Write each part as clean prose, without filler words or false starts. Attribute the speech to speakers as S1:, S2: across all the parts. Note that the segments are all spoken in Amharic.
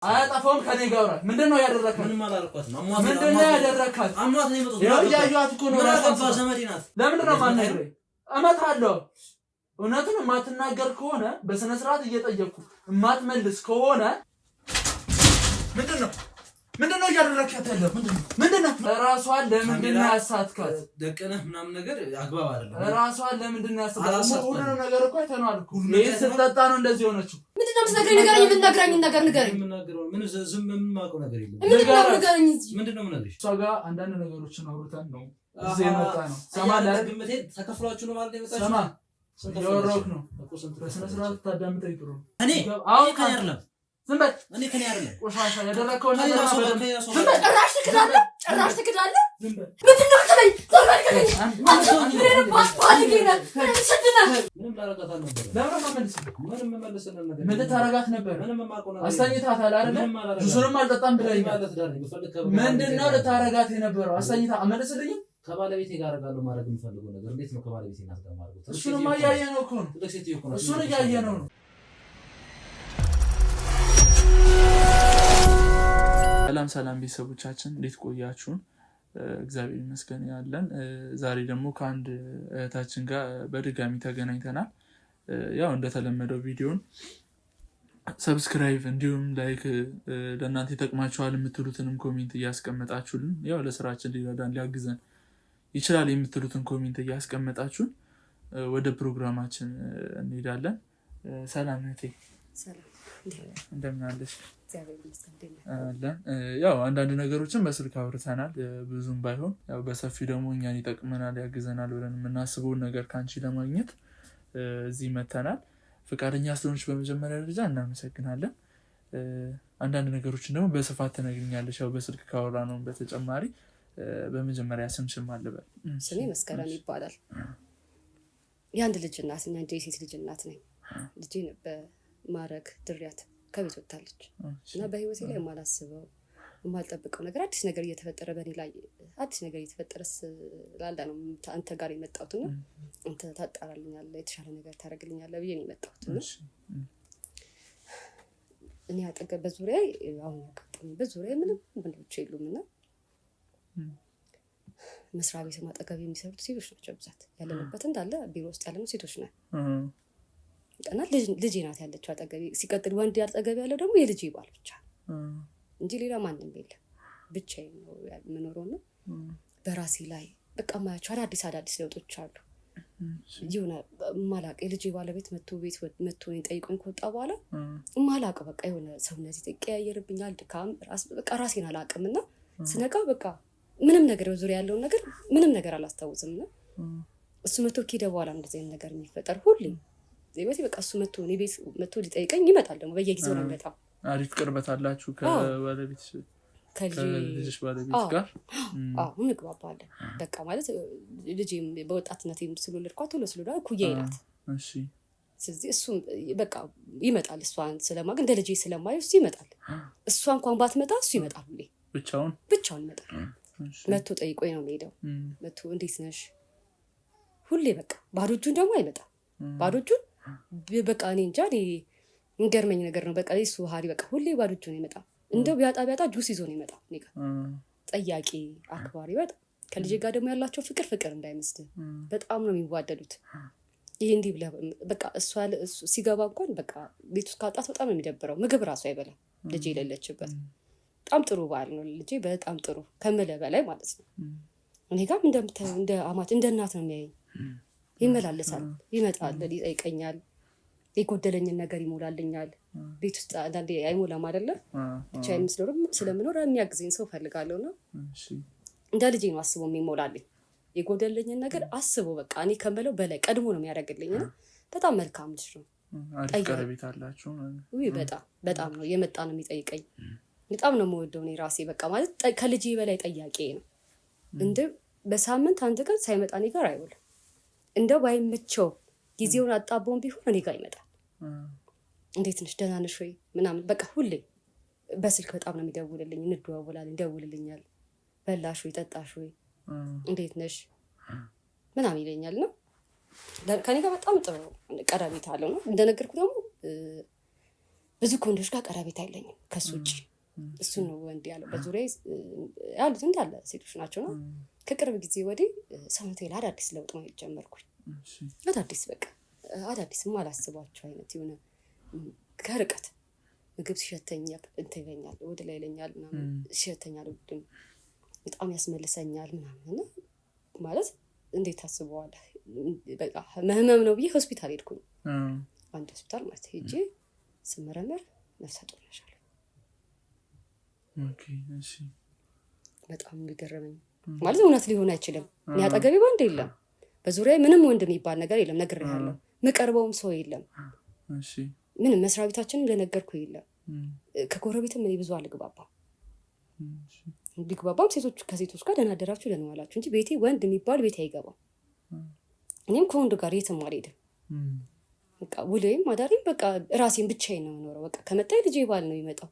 S1: አያጠፋውም ከኔ ጋር አውራ ምንድነው ያደረካት
S2: ምንም አላልኳትም
S1: ምንድነው ያደረካት
S2: አሟት ነው የመጣው
S1: ያያዩት እኮ ነው
S2: ራሷ ዘመዴ ናት
S1: ለምንድነው ማነግረኝ እመታለሁ እውነቱን ማትናገር ከሆነ በስነ ስርዓት እየጠየቅኩ ማትመልስ ከሆነ ምንድነው ያደረካት ያለው ምንድነው ራሷን ለምንድነው ያሳትካት
S2: ደቀነህ ምናምን ነገር አግባብ አይደለም
S1: ራሷን ለምንድነው ያሳትካት ሁሉንም ነገር እኮ አይተናል እኮ ስትጠጣ ነው እንደዚህ ሆነችው
S3: ምንድነው የምትነግረኝ ነገር የምትነግረኝ ነገር ንገረኝ
S2: የምናገረው ምን ዝም የምማቀው ነገር የለም ምንድነው የምነግርሽ
S1: እሷ ጋር አንዳንድ ነገሮችን አውርተን ነው እዚህ የመጣ ነው ሰማላ
S2: ግምቴ ተከፍሏችሁ ነው ማለት የመጣችሁ
S1: ሰማ የወሮክ ነው በስነ ስርዓት ታዳምጠኝ ጥሩ
S2: እኔ አሁን ከኔ አይደለም
S1: ዝም በል
S2: እኔ ከኔ አይደለም
S1: ቆሻሻ ያደረከው ነገር
S3: ዝም በል ጭራሽ ትክዳለህ ዝም በል ምንድነው ትለኝ ተባልከኝ ምንም ባስባልከኝ
S2: ምንም ላረጋት አልነበረ ምንም መመለስልን ነገር
S1: ምን ታረጋት ነበር አስተኝታታል አይደል ጁሱንም አልጠጣም ብለኸኛል ምንድነው ልታረጋት የነበረው አስተኝታ አመለስልኝ
S2: ከባለቤቴ ጋር አረጋለሁ ማድረግ የምፈልገው ነገር እንዴት ነው ከባለቤቴ ጋር ማድረግ
S1: እሱንም ያያየነው እኮ ነው እሱን ያያየነው ነው ሰላም ቤተሰቦቻችን እንዴት ቆያችሁን እግዚአብሔር ይመስገን ያለን ዛሬ ደግሞ ከአንድ እህታችን ጋር በድጋሚ ተገናኝተናል ያው እንደተለመደው ቪዲዮን ሰብስክራይብ እንዲሁም ላይክ ለእናንተ ይጠቅማችኋል የምትሉትንም ኮሜንት እያስቀመጣችሁልን ያው ለስራችን ሊረዳን ሊያግዘን ይችላል የምትሉትን ኮሜንት እያስቀመጣችሁን ወደ ፕሮግራማችን እንሄዳለን ሰላም ነቴ
S3: ሰላም
S1: እንደምን አለሽ
S3: እግዚአብሔር ይመስገን
S1: ያው አንዳንድ ነገሮችን በስልክ አውርተናል ብዙም ባይሆን ያው በሰፊው ደግሞ እኛን ይጠቅመናል ያግዘናል ብለን የምናስበውን ነገር ካንቺ ለማግኘት እዚህ መተናል ፍቃደኛ ስለሆንሽ በመጀመሪያ ደረጃ እናመሰግናለን አንዳንድ ነገሮችን ደግሞ በስፋት ትነግሪኛለሽ ያው በስልክ ካወራነው በተጨማሪ በመጀመሪያ ስምሽም አለበት
S3: ስሜ መስከረም ይባላል የአንድ ልጅ እናት ነኝ አንድ የሴት ልጅ እናት ነኝ ልጄን በማረግ ድሪያት ከቤት ወጣለች እና በህይወቴ ላይ የማላስበው የማልጠብቀው ነገር አዲስ ነገር እየተፈጠረ በእኔ ላይ አዲስ ነገር እየተፈጠረ ስላለ ነው አንተ ጋር የመጣሁትና አንተ ታጣራልኛለህ የተሻለ ነገር ታደርግልኛለህ ብዬ ነው የመጣሁት እኔ አጠገብ በዙሪያዬ አሁን ያቀጥም በዙሪያዬ ምንም ብቻ የሉምና መስሪያ ቤት ማጠገብ የሚሰሩት ሴቶች ናቸው ብዛት ያለንበት እንዳለ ቢሮ ውስጥ ያለነው ሴቶች ነን እና ልጄ ናት ያለችው አጠገቤ ሲቀጥል ወንድ ያጠገብ ያለው ደግሞ የልጄ ባል ብቻ እንጂ ሌላ ማንንም የለም ብቻዬን ነው የምኖረው ነው በራሴ ላይ በቃ ማያቸው አዳዲስ ለውጦች አሉ ይሁን ማላቅ የልጄ ባለቤት መጥቶ ጠይቆኝ ከወጣ በኋላ ማላቅ በቃ የሆነ ሰውነቴ ተቀያየርብኛል ድካም በቃ ራሴን አላቅምና ስነቃ በቃ ምንም ነገር በዙሪያ ያለውን ነገር ምንም ነገር አላስታውስምና እሱ መጥቶ ከሄደ በኋላ እንደዚህ አይነት ነገር የሚፈጠር ሁሌ ዘይበቴ በቃ እሱ መጥቶ ሊጠይቀኝ ይመጣል ደግሞ በየጊዜው ነው የሚመጣው
S1: አሪፍ ቅርበት አላችሁ ከባለቤት ከልጅሽ ባለቤት ጋር እንግባባለን
S3: በቃ ማለት ልጄም በወጣትነቴም ስለወለድኳት ሁሉ ስለወለድኳት እኩያዬ ናት
S1: እሺ
S3: ስለዚህ እሱ በቃ ይመጣል እሷን ስለማግ እንደ ልጄ ስለማየው እሱ ይመጣል እሷ እንኳን ባትመጣ እሱ ይመጣል ሁሌ ብቻውን ይመጣል መጥቶ ጠይቆኝ ነው የሚሄደው መጥቶ እንዴት ነሽ ሁሌ በቃ ባዶ እጁን ደግሞ አይመጣም ባዶ እጁን በቃ እኔ እንጃ እንገርመኝ ነገር ነው በቃ እሱ ሀሪ በቃ ሁሌ ባዶ እጁን ይመጣል እንደው ቢያጣ ጁስ ይዞ ነው ይመጣል እኔ ጋር ጠያቂ አክባሪ በጣም ከልጄ ጋር ደግሞ ያላቸው ፍቅር እንዳይመስል በጣም ነው የሚዋደዱት ይሄ እንዲህ ብለ በቃ እሱ ሲገባ እንኳን በቃ ቤት ውስጥ ካጣት በጣም ነው የሚደብረው ምግብ ራሱ አይበላም ልጄ የሌለችበት በጣም ጥሩ ባል ነው ልጄ በጣም ጥሩ ከመለ በላይ ማለት ነው እኔ ጋር እንደምታየው እንደ አማት እንደ እናት ነው የሚያየኝ ይመላለሳል ይመጣል ይጠይቀኛል የጎደለኝን ነገር ይሞላልኛል ቤት ውስጥ አንዳንዴ አይሞላም አይደለ ብቻዬን ስለምኖር የሚያግዘኝ ሰው ፈልጋለሁና እንደ ልጄ ነው አስቦ የሚሞላልኝ የጎደለኝን ነገር አስቦ በቃ እኔ ከመለው በላይ ቀድሞ ነው የሚያደርግልኝና በጣም መልካም ልጅ ነው
S1: አሪፍ ቀረቤት አላችሁ
S3: በጣም ነው የመጣ ነው የሚጠይቀኝ በጣም ነው የምወደው እኔ ራሴ በቃ ማለት ከልጄ በላይ ጠያቄ ነው እንደ በሳምንት አንድ ቀን ሳይመጣ እኔ ጋር አይውልም እንደው ባይመቸው ጊዜውን አጣቦም ቢሆን እኔ ጋር ይመጣል እንዴት ነሽ ደህና ነሽ ወይ ምናምን በቃ ሁሌ በስልክ በጣም ነው የሚደውልልኝ እንደዋወላለን ይደውልልኛል በላሽ ወይ ጠጣሽ ወይ እንዴት ነሽ ምናምን ይለኛል ነው ከኔ ጋር በጣም ጥሩ ቀረቤታ አለው ነው እንደነገርኩ ደግሞ ብዙ ከወንዶች ጋር ቀረቤት አይለኝም ከሱ ውጭ። እሱ ነው ወንድ ያለው። በዙሪያ ያሉት እንዳለ ሴቶች ናቸውና ከቅርብ ጊዜ ወዲህ ሰውነቴ ላይ አዳዲስ ለውጥ ነው ጀመርኩኝ። አዳዲስ በቃ አዳዲስ ማላስባቸው አይነት የሆነ ከርቀት ምግብ ሲሸተኝ እንትን ይለኛል፣ ወደ ላይ ይለኛል ምናምን ሲሸተኛል፣ በጣም ያስመልሰኛል ምናምን ማለት እንዴት ታስበዋለህ? በቃ ህመም ነው ብዬ ሆስፒታል ሄድኩኝ። አንድ ሆስፒታል ማለት ሄጄ ስመረመር ነፍሰ ጡር ነሽ አለ።
S1: ኦኬ እሺ።
S3: በጣም የሚገርመኝ ማለት እውነት ሊሆን አይችልም። እኔ አጠገቤ ወንድ የለም፣ በዙሪያ ምንም ወንድ የሚባል ነገር የለም። ነግሬሃለሁ። የምቀርበውም ሰው የለም።
S1: እሺ
S3: ምንም መስሪያ ቤታችንም ለነገርኩ የለም። ከጎረቤትም እኔ ብዙ አልግባባም። ቢግባባም ሴቶች ከሴቶች ጋር ደህና አደራችሁ ደህና ዋላችሁ እንጂ ቤቴ ወንድ የሚባል ቤቴ አይገባም። እኔም ከወንድ ጋር የትም አልሄድም። በቃ ውሎዬም አዳሪም በቃ ራሴን ብቻዬን ነው የምኖረው። በቃ ከመጣኝ ልጄ ባል ነው የሚመጣው።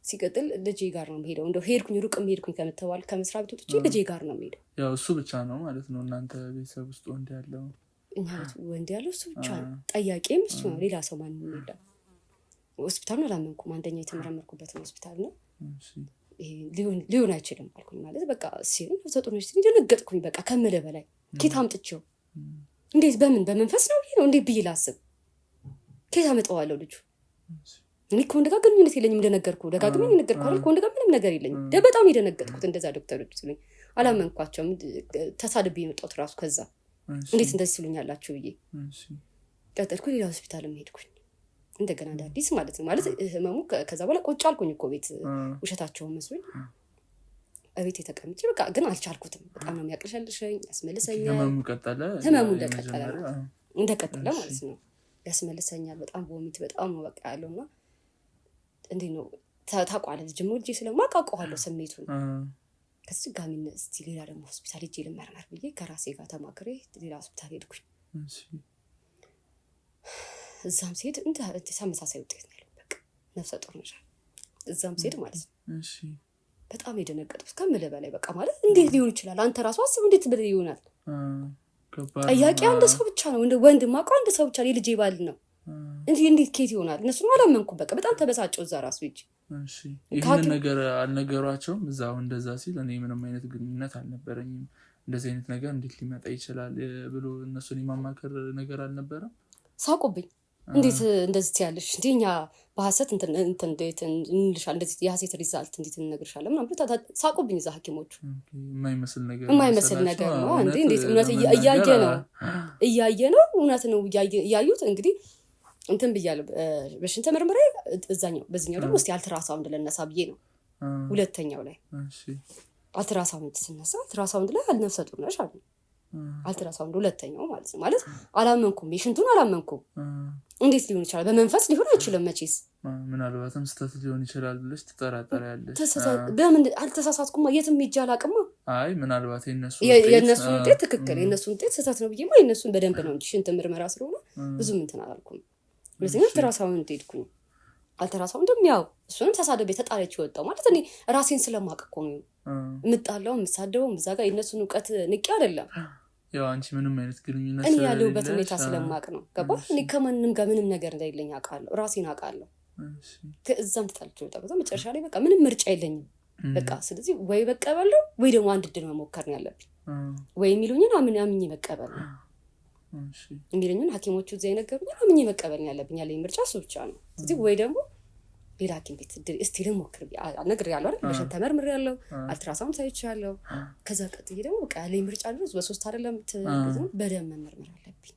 S3: ሲቀጥል ልጄ ጋር ነው የምሄደው። እንደው ሄድኩኝ ሩቅም ሄድኩኝ ከምትባል ከመስሪያ ቤት ወጥቼ ልጄ ጋር ነው የምሄደው።
S1: ያው እሱ ብቻ ነው ማለት ነው እናንተ ቤተሰብ ውስጥ ወንድ ያለው?
S3: እኛ ቤት ወንድ ያለው እሱ ብቻ ነው። ጠያቄም እሱ ነው። ሌላ ሰው ማንም የለም። ሆስፒታሉን አላመንኩም። አንደኛ የተመረመርኩበትን ሆስፒታል ነው። ሊሆን አይችልም አልኩኝ። ማለት በቃ ሲል ተጠጥቶኝ ደነገጥኩኝ። በቃ ከምልህ በላይ ኬት አምጥቼው እንዴት በመንፈስ ነው ይሄ ነው እንዴት ብዬ ላስብ? ኬት አመጣዋለሁ ልጁ? እኔ ከወንድ ጋር ግንኙነት የለኝም። እንደነገርኩ ደጋግሜ ነገርኩ አይደል? ከወንድ ጋር ምንም ነገር የለኝም። በጣም የደነገጥኩት እንደዛ ዶክተሮች ሲሉኝ አላመንኳቸውም። ተሳድቤ የመጣሁት ራሱ ከዛ እንዴት እንደዚህ ሲሉኛላችሁ ብዬ ቀጠልኩ። ሌላ ሆስፒታልም ሄድኩኝ እንደገና እንደ አዲስ ማለት ነው። ማለት ህመሙ ከዛ በኋላ ቁጭ አልኩኝ እኮ ቤት ውሸታቸውን መስሎኝ እቤት የተቀምጬ በቃ ግን አልቻልኩትም። በጣም ነው የሚያቅለሸልሸኝ፣ ያስመልሰኛል። ህመሙ እንደቀጠለ ማለት ነው። ያስመልሰኛል በጣም ቮሚት በጣም ነው በቃ ያለውና እንዴት ነው ታውቃለህ? ልጅ ሞልጄ ስለማውቀዋለሁ ስሜቱን። ከዚህ ጋር እስቲ ሌላ ደግሞ ሆስፒታል ሄጄ ልመርመር ብዬ ከራሴ ጋር ተማክሬ ሌላ ሆስፒታል ሄድኩኝ። እዛም ሲሄድ ተመሳሳይ ውጤት ነው ያለው። በቃ ነፍሰ ጡር ነሽ። እዛም ሲሄድ ማለት ነው በጣም የደነገጥኩት ከምልህ በላይ በቃ ማለት እንዴት ሊሆን ይችላል? አንተ ራሱ አስብ እንዴት ብለህ ይሆናል? ጠያቂ አንድ ሰው ብቻ ነው፣ እንደ ወንድ ማውቀው አንድ ሰው ብቻ ነው፣ የልጄ ባል ነው። እንዴት ኬት ይሆናል? እነሱን አላመንኩም። በቃ በጣም ተበሳጨው እዛ ራሱ ሂጅ።
S1: ይህንን ነገር አልነገሯቸውም? እዛው እንደዛ ሲል እኔ ምንም አይነት ግንኙነት አልነበረኝም፣ እንደዚህ አይነት ነገር እንዴት ሊመጣ ይችላል ብሎ እነሱን የማማከር ነገር አልነበረም?
S3: ሳቁብኝ። እንዴት እንደዚህ ያለሽ እንዴ እኛ በሐሰት እንዴት እንልሻል? እንደዚህ የሐሰት ሪዛልት እንዴት እንነግርሻለን? ምናምን ብሎ ሳቁብኝ እዛ ሐኪሞቹ። የማይመስል ነገር ነው እንዴ! እንዴት እውነት እያየ ነው እውነት ነው እያዩት እንግዲህ እንትን ብያለሁ። በሽንት ምርመራ በዚህኛው ደግሞ እስቲ አልትራሳውንድ ለነሳ ብዬ ነው። ሁለተኛው ላይ አልትራሳውንድ ስነሳ አልትራሳውንድ ላይ ነፍሰ ጡር ነሽ አሉ። አልትራሳውንድ ሁለተኛው ማለት ነው። ማለት አላመንኩም፣ የሽንቱን አላመንኩም። እንዴት ሊሆን ይችላል? በመንፈስ ሊሆን አይችልም መቼስ።
S1: ምናልባትም ስህተት ሊሆን ይችላል ብለሽ ትጠራጠሪያለሽ።
S3: በምን አልተሳሳትኩም? የትም ሄጄ አላውቅም።
S1: አይ ምናልባት
S3: የእነሱን ውጤት ትክክል፣ የእነሱን ውጤት ስህተት ነው ብዬማ የእነሱን በደንብ ነው እንጂ ሽንት ምርመራ ስለሆነ ብዙም እንትን አላልኩም። ሁለተኛ አልትራሳውንድ ሄድኩኝ። አልትራሳውንድም ያው እሱንም ተሳደቤ ተጣለች ወጣው ማለት እኔ ራሴን ስለማውቅ እኮ ነው የምጣላው የምሳደበው። እዛ ጋር የእነሱን እውቀት ንቄ አይደለም።
S1: ያው አንቺ ምንም አይነት ግንኙነት
S3: እኔ ያለሁበት ሁኔታ ስለማውቅ ነው። ገባ? እኔ ከማንም ጋር ምንም ነገር እንዳይለኝ አውቃለሁ፣ ራሴን አውቃለሁ። እዛም ተጣልቼ ወጣ። በዛ መጨረሻ ላይ በቃ ምንም ምርጫ የለኝም። በቃ ስለዚህ ወይ መቀበል ነው ወይ ደግሞ አንድ እድል መሞከር ነው ያለብኝ። ወይ የሚሉኝን አምኜ መቀበል ነው የሚሉኝን ሐኪሞቹ እዛ የነገሩኝ አምኜ መቀበል ነው ያለብኝ። ያለኝ ምርጫ እሱ ብቻ ነው። ስለዚህ ወይ ደግሞ ሌላ ሐኪም ቤት እስቲ ልሞክር ነግሬያለሁ አይደል? በሽንት ተመርምሬያለሁ፣ አልትራሳውንድ ሳይቻለሁ። ከዛ ቀጥዬ ደግሞ በቃ ያለኝ ምርጫ ድረስ በሶስት አይደለም በደም መመርመር አለብኝ።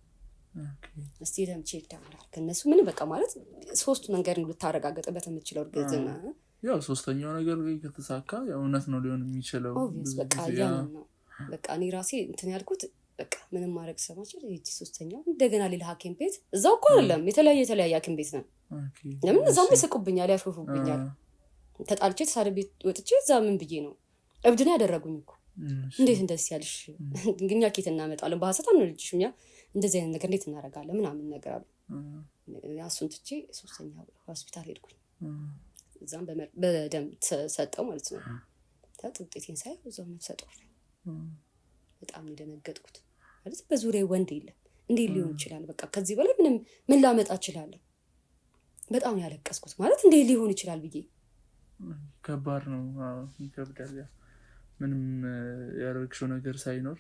S3: እስቲ ደም ቼክ ዳምራል ከነሱ ምን በቃ ማለት ሶስቱ መንገድ ልታረጋግጥበት የምትችለው እርግዝና
S1: ያው ሶስተኛው ነገር ከተሳካ ያው እውነት ነው ሊሆን የሚችለው።
S3: በቃ ያንን ነው በቃ እኔ ራሴ እንትን ያልኩት በቃ ምንም ማድረግ ሰማችል። ይቺ ሶስተኛው እንደገና ሌላ ሐኪም ቤት እዛው እኮ አይደለም የተለያየ ሐኪም ቤት ነው። ለምን እዛም ይስቁብኛል፣ ያሾፉብኛል። ተጣልቼ ተሳደቤ ወጥቼ እዛ ምን ብዬ ነው እብድና ያደረጉኝ እኮ። እንዴት እንደዚህ ያልሽ ግኛ ኬት እናመጣለን በሐሰት አንልጅሽ እኛ እንደዚህ አይነት ነገር እንዴት እናደርጋለን ምናምን ነገር አሉ። እሱን ትቼ ሶስተኛ ሆስፒታል ሄድኩኝ። እዛም በደም ሰጠው ማለት ነው። ውጤቴን ሳይ እዛው ነፍሰ ጡር በጣም የደነገጥኩት ማለት በዙሪያ ወንድ የለም። እንዴት ሊሆን ይችላል? በቃ ከዚህ በላይ ምን ላመጣ እችላለሁ? በጣም ያለቀስኩት ማለት እንዴ ሊሆን ይችላል ብዬ
S1: ከባድ ነው ይከብዳል ምንም ያረግሽው ነገር ሳይኖር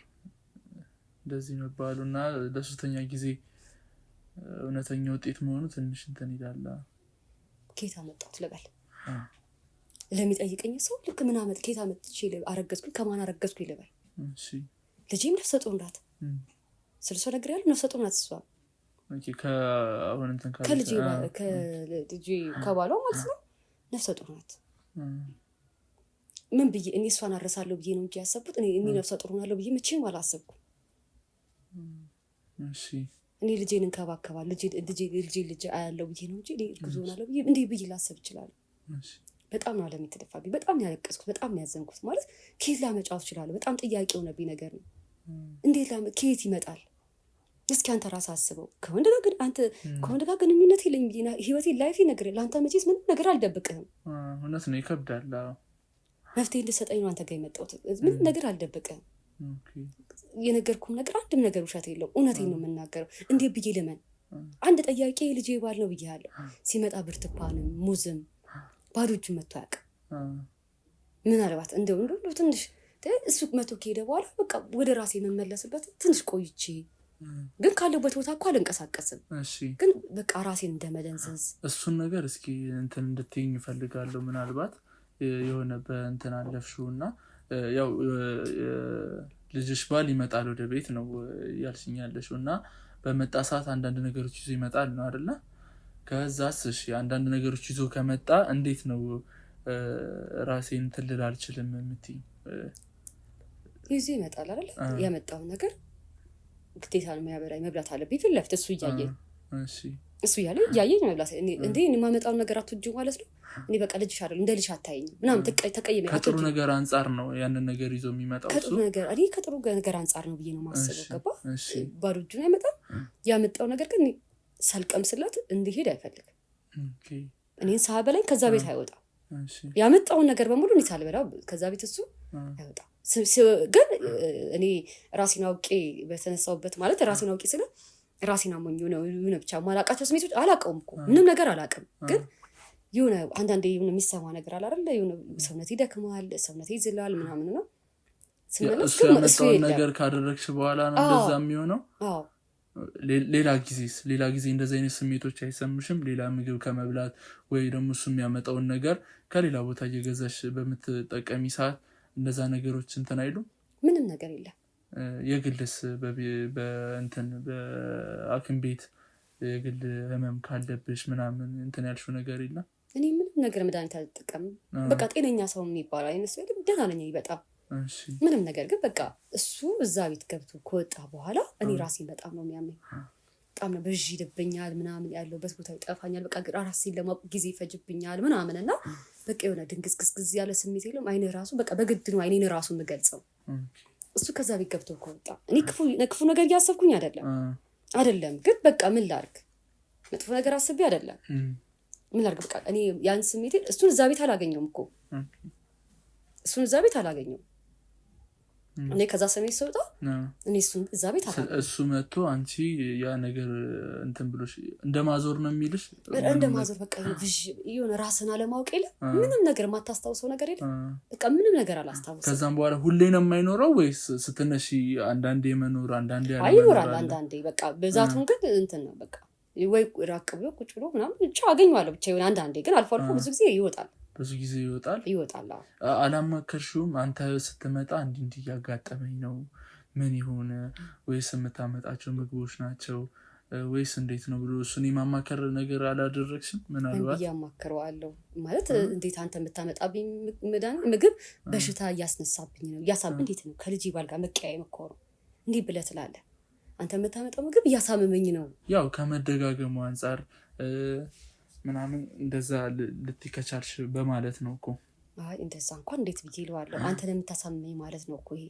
S1: እንደዚህ መባሉና ለሶስተኛ ጊዜ እውነተኛ ውጤት መሆኑ ትንሽ እንትን ይላል
S3: ኬታ መጣሁት ልበል ለሚጠይቀኝ ሰው ልክ ምን አመጥ ኬታ መጥቼ አረገዝኩኝ ከማን አረገዝኩኝ ልበል
S1: እሺ
S3: ልጄም ነፍሰ ጡር ናት ስለሱ ነገር ያለው ነፍሰ ጡር ናት እሷ
S1: ከአሁን እንትን
S3: ከልጄ ከባሏ ማለት ነው ነፍሰ ጡር ናት ምን ብዬ እኔ እሷን አረሳለሁ ብዬ ነው እንጂ ያሰብኩት እኔ ነፍሰ ጡር ሆናለሁ ብዬ መቼም አላሰብኩም
S1: እሺ
S3: እኔ ልጄን እንከባከባለሁ ልጄ አያለው ብዬ ነው እንጂ እኔ እርጉዝ ሆናለሁ ብዬ እንዴ ብዬ ላሰብ ይችላል በጣም ነው አለም የተደፋብኝ በጣም ያለቀስኩት በጣም ያዘንኩት ማለት ኬት ላመጫው ይችላል በጣም ጥያቄ ሆነብኝ ነገር ነው እንዴት ኬት ይመጣል እስኪ አንተ ራስ አስበው ከወንድ ጋር ግንኙነት የለኝ ህይወቴ ላይፌ ነገር ለአንተ መቼስ ምንም ነገር አልደብቅህም
S1: እውነት ነው ይከብዳል
S3: መፍትሄ እንድሰጠኝ ነው አንተ ጋር የመጣሁት ምንም ነገር አልደብቅህም የነገርኩም ነገር አንድም ነገር ውሸት የለው እውነቴን ነው የምናገረው እንዴ ብዬ ለምን አንድ ጠያቄ ልጄ ባል ነው ብዬሃለሁ ሲመጣ ብርቱካንም ሙዝም ባዶ እጁ መጥቶ ያውቃል ምናልባት እንደው ትንሽ እሱ መቶ ከሄደ በኋላ በቃ ወደ ራሴ የምመለስበት ትንሽ ቆይቼ ግን ካለበት ቦታ እኮ አልንቀሳቀስም ግን በቃ ራሴን እንደመደንዘዝ
S1: እሱን ነገር እስኪ እንትን እንድትይኝ እፈልጋለሁ ምናልባት የሆነ በእንትን አለፍሽውና ያው ልጅሽ ባል ይመጣል ወደ ቤት ነው ያልሽኛለሽውና በመጣ ሰዓት አንዳንድ ነገሮች ይዞ ይመጣል ነው አይደለ ከዛስ እሺ አንዳንድ ነገሮች ይዞ ከመጣ እንዴት ነው ራሴን ትልል አልችልም የምትይ
S3: ይዞ ይመጣል አይደል ያመጣው ነገር ግዴታ ነው መብላት አለብኝ ፊት ለፊት እሱ እያየኝ እሱ እያየኝ መብላት እንዴ እኔ ማመጣው ነገር አትወጂ ማለት ነው እኔ በቃ ልጅሽ አይደል እንደ ልጅ አታየኝ ምናምን ተቀየመኝ
S1: ከጥሩ ነገር አንፃር ነው ያንን ነገር ይዞ የሚመጣው
S3: ከጥሩ ነገር አንፃር ነው ብዬ ነው ማሰበው ገባ ባዶ እጁን አይመጣም ያመጣው ነገር ግን ሳልቀምስላት እንዲሄድ አይፈልግም እኔን ሳበላኝ ከዛ ቤት አይወጣም ያመጣውን ነገር በሙሉ እኔ ሳልበላው ከዛ ቤት እሱ አይወጣም ግን እኔ ራሴን አውቄ በተነሳውበት ማለት ራሴን አውቄ ስለ ራሴን አሞኝ ነው ብቻ ማላቃቸው ስሜቶች አላቀውም እኮ ምንም ነገር አላቀም ግን የሆነ አንዳንዴ የሆነ የሚሰማ ነገር አለ አይደል የሆነ ሰውነቴ ይደክማል ሰውነቴ ይዝላል ምናምን ነው
S1: እሱ ያመጣውን ነገር ካደረግሽ በኋላ ነው እንደዛ የሚሆነው ሌላ ጊዜ እንደዚህ አይነት ስሜቶች አይሰምሽም ሌላ ምግብ ከመብላት ወይ ደግሞ እሱ የሚያመጣውን ነገር ከሌላ ቦታ እየገዛሽ በምትጠቀሚ ሰዓት እንደዛ ነገሮች እንትን አይሉም
S3: ምንም ነገር የለም
S1: የግልስ በእንትን በአክም ቤት የግል ህመም ካለብሽ ምናምን እንትን ያልሽው ነገር የለም
S3: እኔ ምንም ነገር መድኃኒት አልጠቀምም በቃ ጤነኛ ሰው የሚባለው አይነት ሰው ደህና ነኝ በጣም ምንም ነገር ግን በቃ እሱ እዛ ቤት ገብቶ ከወጣ በኋላ እኔ ራሴን በጣም ነው የሚያመኝ በጣም ነው በዥ ይልብኛል ምናምን ያለውበት ቦታ ይጠፋኛል በቃ ራሴን ለማወቅ ጊዜ ይፈጅብኛል ምናምን እና በቃ የሆነ ድንግዝግዝግዝ ያለ ስሜት የለም አይኔ ራሱ በቃ በግድ ነው አይኔን ራሱ የምገልጸው እሱ ከዛ ቤት ገብቶ ከወጣ እኔ ክፉ ነገር እያሰብኩኝ አይደለም ግን በቃ ምን ላርግ መጥፎ ነገር አስቤ አይደለም ምን ላርግ በቃ እኔ ያን ስሜት እሱን እዛ ቤት አላገኘውም እኮ እሱን እዛ ቤት አላገኘውም እኔ ከዛ ስሜት ስወጣ እኔ እሱን እዛ ቤት
S1: እሱ መጥቶ አንቺ ያ ነገር እንትን ብሎሽ እንደማዞር ነው የሚልሽ
S3: እንደማዞር በቃ የሆነ ራስን አለማወቅ የለም ምንም ነገር የማታስታውሰው ነገር የለም በቃ ምንም ነገር አላስታውሰው
S1: ከዛም በኋላ ሁሌ ነው የማይኖረው ወይስ ስትነሺ አንዳንዴ መኖር አንዳንዴ
S3: አይኖራል አንዳንዴ በቃ በዛቱን ግን እንትን ነው በቃ ወይ ራቅ ብሎ ቁጭ ብሎ ምናምን ብቻ አገኘዋለሁ ብቻ ይሆን አንዳንዴ ግን አልፎ አልፎ ብዙ ጊዜ ይወጣል
S1: አላማከርሽውም አንተ ስትመጣ እንዲህ እያጋጠመኝ ነው ምን ይሁን ወይስ የምታመጣቸው ምግቦች ናቸው ወይስ እንዴት ነው ብሎ እሱን የማማከር ነገር አላደረግሽም ምናልባት
S3: ያማከረዋለሁ ማለት እንዴት አንተ የምታመጣብኝ ምግብ በሽታ እያስነሳብኝ ነው እያሳብኝ እንዴት ነው ከልጅ ባል ጋር መቀያየም እኮ ነው እንዲህ ብለህ ትላለህ አንተ የምታመጣው ምግብ እያሳመመኝ ነው
S1: ያው ከመደጋገሙ አንፃር ምናምን እንደዛ ልትከቻልሽ በማለት ነው እኮ
S3: አይ እንደዛ እንኳን እንዴት ብዬ ይለዋለሁ አንተ ለምታሳመመኝ ማለት ነው እኮ ይሄ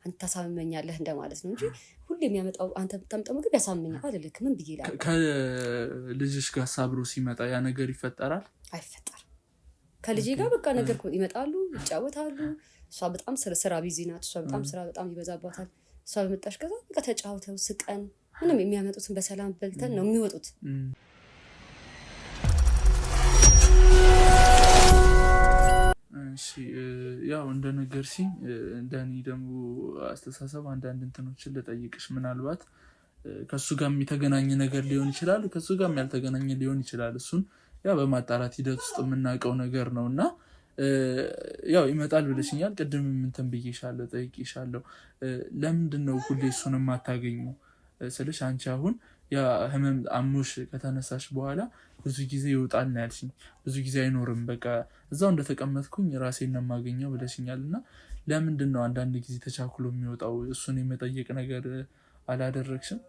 S3: አንተ ታሳመመኛለህ እንደማለት ነው እንጂ ሁሌ የሚያመጣው አንተ የምታመጣው ምግብ ያሳመመኛል አይደልክ ምን ብዬ ይላል
S1: ከልጅሽ ጋር ሳብሮ ሲመጣ ያ ነገር ይፈጠራል
S3: አይፈጠርም ከልጄ ጋር በቃ ነገር ይመጣሉ ይጫወታሉ እሷ በጣም ስራ ቢዚ ናት እሷ በጣም ስራ በጣም ይበዛባታል እሷ በመጣሽ ከዛ በቃ ተጫውተው ስቀን ምንም የሚያመጡትን በሰላም በልተን ነው የሚወጡት
S1: ያው እንደነገርሽኝ እንደኔ ደግሞ አስተሳሰብ አንዳንድ እንትኖችን ልጠይቅሽ ምናልባት ከሱ ጋር የተገናኘ ነገር ሊሆን ይችላል ከሱ ጋር ያልተገናኘ ሊሆን ይችላል እሱን ያው በማጣራት ሂደት ውስጥ የምናውቀው ነገር ነውና ያው ይመጣል ብለሽኛል ቅድም እንትን ብዬሻለሁ ጠይቄሻለሁ ለምንድነው ሁሌ እሱን የማታገኙ ስለሽ አንቺ አሁን ያ ህመም አሞሽ ከተነሳሽ በኋላ ብዙ ጊዜ ይወጣል ነው ያልሽኝ ብዙ ጊዜ አይኖርም በቃ እዛው እንደተቀመጥኩኝ ራሴን ነው የማገኘው ብለሽኛልና ለምንድነው አንዳንድ ጊዜ ተቻኩሎ የሚወጣው እሱን የመጠየቅ ነገር አላደረግሽም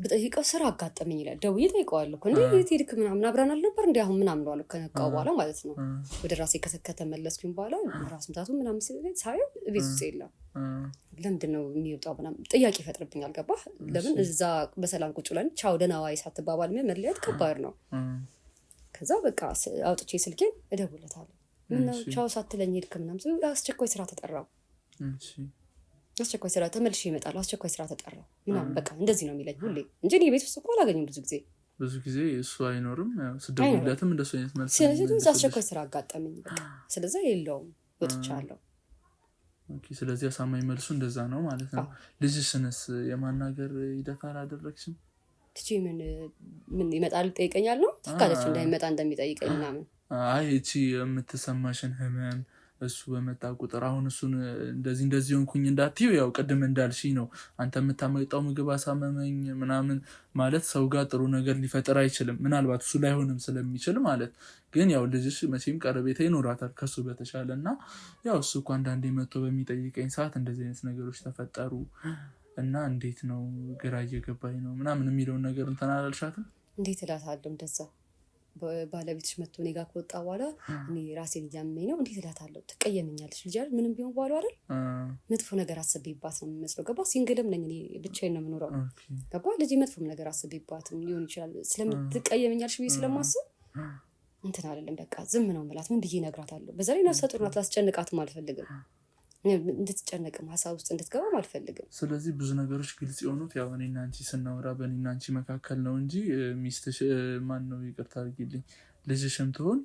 S3: በጠይቀው ስራ አጋጠመኝ ይላል ደውዬ ጠይቀዋለሁ እንዴ የት ሄድክ ምናምን አብረን አልነበር እንዴ አሁን ምናምን ነው ከነቃው በኋላ ማለት ነው ወደ ራሴ ከተመለስኩኝ በኋላ ራስ ምታቱ ምናምን ሲለኝ ሳየው ቤት ውስጥ የለም ለምንድነው የሚወጣው ምናምን ጥያቄ ይፈጥርብኛል ገባህ ለምን እዛ በሰላም ቁጭ ብለን ቻው ደህና ዋይ ሳትባባል መለያየት ከባድ ነው ከዛ በቃ አውጥቼ ስልኬን እደውልለታለሁ ምነው ቻው ሳትለኝ ሄድክ ምናምን አስቸኳይ ስራ ተጠራው አስቸኳይ ስራ ተመልሼ እመጣለሁ አስቸኳይ ስራ ተጠራው ምናምን በቃ እንደዚህ ነው የሚለኝ ሁሌ እንጂ እኔ ቤት ውስጥ እኮ አላገኘም ብዙ ጊዜ እሱ አይኖርም ስደውልለትም እንደሱ አይነት መልስ ስለዚህ አስቸኳይ ስራ አጋጠመኝ በቃ ስለዚህ የለውም ወጥቻለሁ
S1: ስለዚህ አሳማኝ መልሱ እንደዛ ነው ማለት ነው ልጅሽንስ የማናገር ሂደት አላደረግሽም
S3: ትጂ ምን ይመጣል ጠይቀኛል ነው ተካለች እንዳይመጣ እንደሚጠይቀኝ ምናምን
S1: አይ እቺ የምትሰማሽን ህመም እሱ በመጣ ቁጥር አሁን እሱን እንደዚህ ሆንኩኝ እንዳትዩ ያው ቅድም እንዳልሽኝ ነው አንተ የምታመጣው ምግብ አሳመመኝ ምናምን ማለት ሰው ጋር ጥሩ ነገር ሊፈጥር አይችልም ምናልባት እሱ ላይሆንም ስለሚችል ማለት ግን ያው ልጅሽ መቼም ቀረቤታ ይኖራታል ከሱ በተሻለና ያው እሱ እኮ አንዳንዴ መጥቶ በሚጠይቀኝ ሰዓት እንደዚህ አይነት ነገሮች ተፈጠሩ እና እንዴት ነው ግራ እየገባኝ ነው ምናምን የሚለውን ነገር እንትን አላልሻትም
S3: እንዴት እላታለሁ እንደዛ ባለቤትሽ መጥቶ እኔ ጋር ከወጣ በኋላ እኔ ራሴን እያመመኝ ነው እንዴት እላታለሁ ትቀየመኛለሽ ልጅ አይደል ምንም ቢሆን በኋላ አይደል መጥፎ ነገር አስቤባት ነው የሚመስለው ገባ ሲንግልም ነኝ እኔ ብቻዬን ነው የምኖረው ገባ ልጅ መጥፎ ነገር አስቤባትም ሊሆን ይችላል ስለምትቀየመኛለሽ ብዬ ስለማስብ እንትን አይደለም በቃ ዝም ነው የምላት ምን ብዬ እነግራታለሁ በዛ ላይ ነፍሰ ጡር ናት ላስጨንቃትም አልፈልግም እንድትጨነቅም ሀሳብ ውስጥ እንድትገባም አልፈልግም
S1: ስለዚህ ብዙ ነገሮች ግልጽ የሆኑት ያው እኔና አንቺ ስናወራ በእኔና አንቺ መካከል ነው እንጂ ሚስትሽ ማን ነው ይቅርታ አድርጊልኝ ልጅሽም ትሆን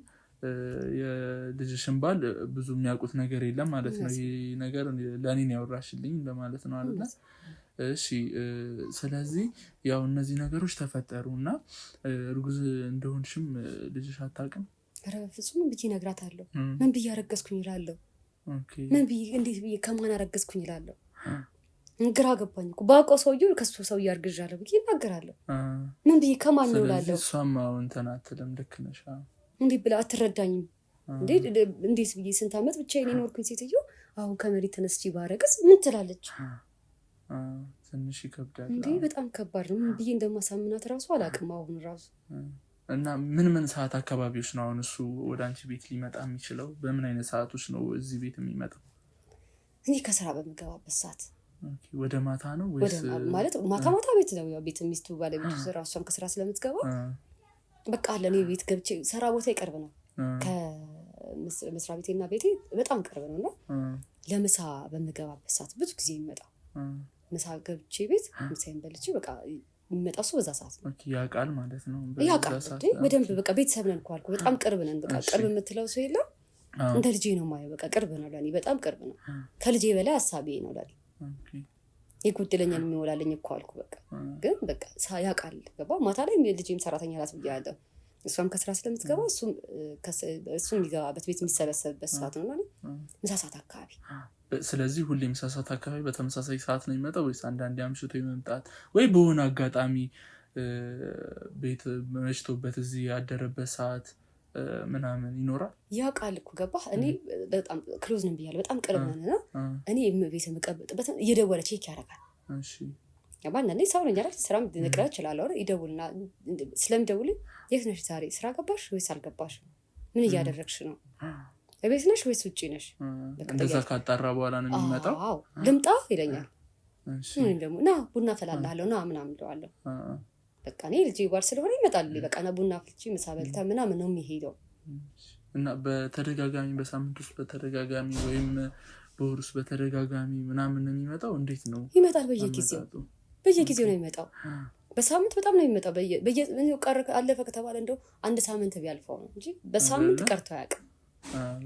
S1: የልጅሽም ባል ብዙ የሚያውቁት ነገር የለም ማለት ነው ይሄ ነገር ለእኔ ነው ያወራሽልኝ ለማለት ነው አይደለ እሺ ስለዚህ ያው እነዚህ ነገሮች ተፈጠሩና እርጉዝ እንደሆንሽም ልጅሽ አታውቅም
S3: ኧረ በፍጹም ብዬ እነግራታለሁ ምን ብዬ አረገዝኩኝ እላለሁ ምን ብዬ እንዴት ብዬ ከማን አረገዝኩኝ እላለሁ ግራ ገባኝ እኮ ባውቀው ሰውዬው ከሱ ሰውዬ አርግዣለሁ ብዬ እናገራለሁ ምን ብዬ ከማን ነው እላለሁ
S1: እሷም አሁን ተናትለም ልክ ነሽ
S3: እንዴ ብላ አትረዳኝም እንዴት ብዬ ስንት ዓመት ብቻዬን የኖርኩኝ ሴትዮ አሁን ከመሬት ተነስቼ ባረግዝ ምን ትላለች
S1: ትንሽ ይከብዳል
S3: እንዴ በጣም ከባድ ነው ምን ብዬ እንደማሳምናት ራሱ አላውቅም አሁን ራሱ
S1: እና ምን ሰዓት አካባቢዎች ነው አሁን እሱ ወደ አንቺ ቤት ሊመጣ የሚችለው በምን አይነት ሰዓቶች ነው እዚህ ቤት የሚመጣው
S3: እኔ ከስራ በምገባበት ሰዓት
S1: ወደ ማታ ነው ወይስ
S3: ማለት ማታ ቤት ነው ያው ቤት ሚስቱ ባለቤቱ ስራ እሷም ከስራ ስለምትገባ በቃ ለኔ ቤት ገብቼ ስራ ቦታ ይቀርብ ነው ከመስሪያ ቤቴና ቤቴ በጣም ቅርብ ነውና ለምሳ በምገባበት ሰዓት ብዙ ጊዜ የሚመጣው ምሳ ገብቼ ቤት ምሳዬን በልቼ በቃ የሚመጣው እሱ በዛ ሰዓት ነው
S1: ያውቃል ማለት ነው
S3: ያውቃል በደንብ በቃ ቤተሰብ ነን እኮ አልኩ በጣም ቅርብ ነን በቃ ቅርብ የምትለው ሰው የለም እንደ ልጄ ነው የማየው በቃ ቅርብ ነው ለኔ በጣም ቅርብ ነው ከልጄ በላይ ሀሳቤ ነው ለኔ የጎደለኝን የሚሞላልኝ እኮ አልኩ በቃ ግን በቃ ያውቃል ገባ ማታ ላይ ልጄም ሰራተኛ ናት ብያለሁ እሷም ከስራ ስለምትገባ እሱም የሚገባበት ቤት የሚሰበሰብበት ሰዓት ነው ማለት ምሳ ሰዓት አካባቢ
S1: ስለዚህ ሁሌ ምሳ ሰዓት አካባቢ በተመሳሳይ ሰዓት ነው የሚመጣው ወይስ አንዳንዴ አምሽቶ የመምጣት ወይ በሆነ አጋጣሚ ቤት መሽቶበት እዚህ ያደረበት ሰዓት ምናምን ይኖራል
S3: ያውቃል እኮ ገባህ እኔ በጣም ክሎዝ ነን ብያለሁ በጣም ቅርብ ነን እኔ ቤት የምቀበጥበት እየደወለ ቼክ ያደርጋል
S1: እሺ
S3: ያባና ሰው ነኝ አይደል ስራም ልነግርህ እችላለሁ ይደውልና ስለምደውል የት ነሽ ዛሬ ስራ ገባሽ ወይስ አልገባሽ ምን እያደረግሽ ነው እቤት ነሽ ወይስ ውጪ ነሽ
S1: እንደዛ ካጣራ በኋላ ነው የሚመጣው
S3: አዎ ልምጣ ይለኛል እሺ ምን ደግሞ ና ቡና ፈላለሁ ና ምናምን እለዋለሁ በቃ እኔ ልጄ ጋር ስለሆነ ይመጣል በቃ ና ቡና ፍልጪ ምሳ በልታ ምናምን ነው የሚሄደው
S1: እና በተደጋጋሚ በሳምንት ውስጥ በተደጋጋሚ ወይም በወር ውስጥ በተደጋጋሚ ምናምን ነው የሚመጣው እንዴት ነው
S3: ይመጣል በየጊዜው ነው የሚመጣው በሳምንት በጣም ነው የሚመጣው አለፈ ከተባለ እንደው አንድ ሳምንት ቢያልፈው ነው እንጂ በሳምንት ቀርቶ አያውቅም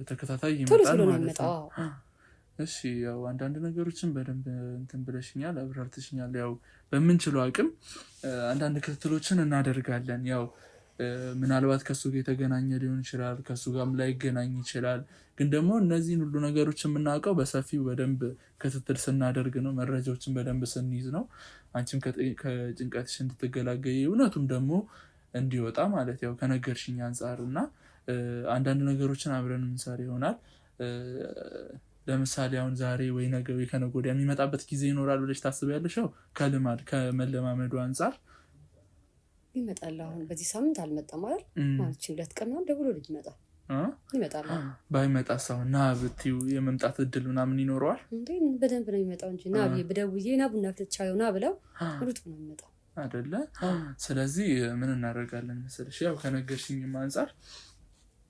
S1: በተከታታይ ይመጣል ማለት ነው። እሺ ያው አንዳንድ ነገሮችን በደንብ እንትን ብለሽኛል፣ አብራርተሽኛል። ያው በምንችለው አቅም አንዳንድ ክትትሎችን እናደርጋለን። ያው ምናልባት ከሱ ጋር የተገናኘ ሊሆን ይችላል፣ ከሱ ጋርም ላይገናኝ ይችላል። ግን ደግሞ እነዚህን ሁሉ ነገሮች የምናውቀው በሰፊው በደንብ ክትትል ስናደርግ ነው፣ መረጃዎችን በደንብ ስንይዝ ነው። አንቺም ከጭንቀትሽ እንድትገላገይ እውነቱም ደግሞ እንዲወጣ ማለት ያው ከነገርሽኝ አንጻር እና አንዳንድ ነገሮችን አብረን ምንሰራ ይሆናል። ለምሳሌ አሁን ዛሬ ወይ ነገ ወይ ከነገ ወዲያ የሚመጣበት ጊዜ ይኖራል ብለሽ ታስቢያለሽ? ያው ከልማድ ከመለማመዱ አንጻር
S3: ይመጣል። አሁን በዚህ ሳምንት አልመጣም ማለት ማለት 2 ቀን ምናምን ደውሎ ልጅ ይመጣል።
S1: ባይመጣስ አሁን ና ብትይው የመምጣት እድል ምናምን ይኖረዋል
S3: እንዴ? በደንብ ነው የሚመጣው እንጂ ና ብደውዬ ና ቡና ፍትቻየው ና ብለው ሩጥ ነው የሚመጣው
S1: አይደለ? ስለዚህ ምን እናደርጋለን መሰለሽ፣ ያው ከነገርሽኝም አንጻር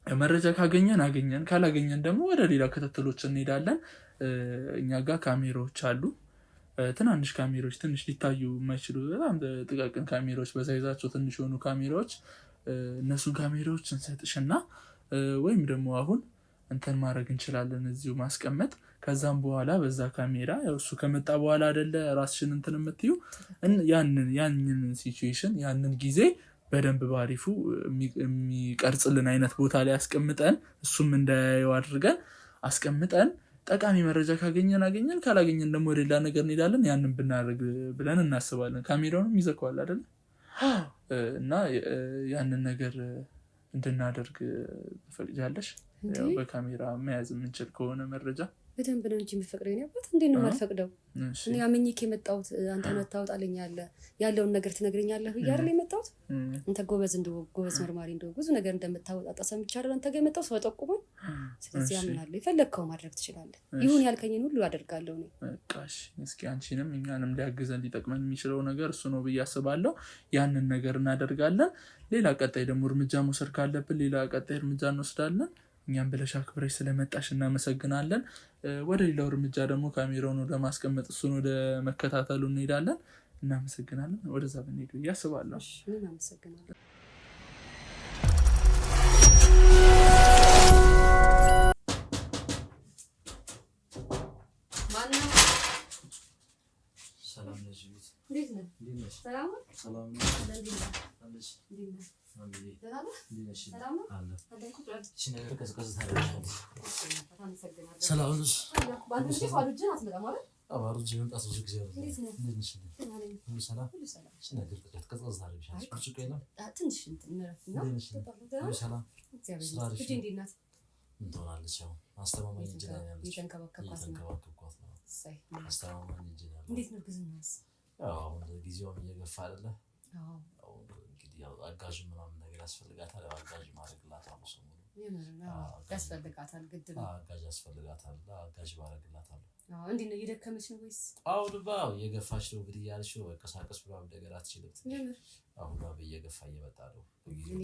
S1: መረጃ ካገኘን አገኘን፣ ካላገኘን ደግሞ ወደ ሌላ ክትትሎች እንሄዳለን። እኛ ጋር ካሜራዎች አሉ፣ ትናንሽ ካሜራዎች፣ ትንሽ ሊታዩ የማይችሉ በጣም ጥቃቅን ካሜራዎች፣ በሳይዛቸው ትንሽ የሆኑ ካሜራዎች። እነሱን ካሜራዎች እንሰጥሽና ወይም ደግሞ አሁን እንትን ማድረግ እንችላለን እዚሁ ማስቀመጥ። ከዛም በኋላ በዛ ካሜራ ያው እሱ ከመጣ በኋላ አይደለ ራስሽን እንትን የምትዩ ያንን ሲቹዌሽን ያንን ጊዜ በደንብ ባሪፉ የሚቀርጽልን አይነት ቦታ ላይ አስቀምጠን እሱም እንዳያየው አድርገን አስቀምጠን ጠቃሚ መረጃ ካገኘን አገኘን፣ ካላገኘን ደግሞ ወደ ሌላ ነገር እንሄዳለን። ያንን ብናደርግ ብለን እናስባለን። ካሜራውንም ይዘከዋል አይደል? እና ያንን ነገር እንድናደርግ ትፈቅጃለሽ? በካሜራ መያዝ የምንችል ከሆነ መረጃ
S3: በደንብ ነው እንጂ የሚፈቅደው ነበር። እንዴት ነው የማልፈቅደው? እኔ አመኝክ የመጣሁት አንተ ታወጣልኛለህ ያለውን ነገር ትነግረኛለህ ብዬ አይደል የመጣሁት። አንተ ጎበዝ መርማሪ ብዙ ነገር እንደምታወጣጣ ሰምቻለሁ። አንተ ጋር የመጣሁት ሰው ጠቁሞኝ፣ ስለዚህ አምናለሁ። የፈለግከው ማድረግ ትችላለህ። ይሁን ያልከኝን ሁሉ አደርጋለሁ ነው። በቃሽ። እስኪ አንቺንም እኛንም ሊያግዘን ሊጠቅመን የሚችለው ነገር እሱ ነው ብዬ አስባለሁ። ያንን ነገር እናደርጋለን። ሌላ ቀጣይ ደግሞ እርምጃ መውሰድ ካለብን ሌላ ቀጣይ እርምጃ እንወስዳለን። እኛም ብለሽ አክብረሽ ስለመጣሽ እናመሰግናለን። ወደ ሌላው እርምጃ ደግሞ ካሜራውን ወደ ማስቀመጥ እሱን ወደ መከታተሉ እንሄዳለን። እናመሰግናለን። ወደዛ ብንሄዱ እያስባለሁ። እናመሰግናለን።
S2: ጊዜውን እየገፋ አይደለ? እንግዲህ ያው አጋዥ ምናምን ነገር ያስፈልጋታል። አጋዥ ማድረግላታለሁ ሰሞኑን
S3: ያስፈልጋታል፣ ግድ ነው።
S2: አጋዥ ያስፈልጋታል። አጋዥ ማድረግላታለሁ።
S3: እንዴት ነው እየደከመች ነው ወይስ?
S2: አሁን እየገፋች ነው እንግዲህ ያልሽ ነው። መንቀሳቀስ ምናምን ነገር አትችልም። አሁን እየገፋ እየመጣ ነው። ጊዜ ሁሉ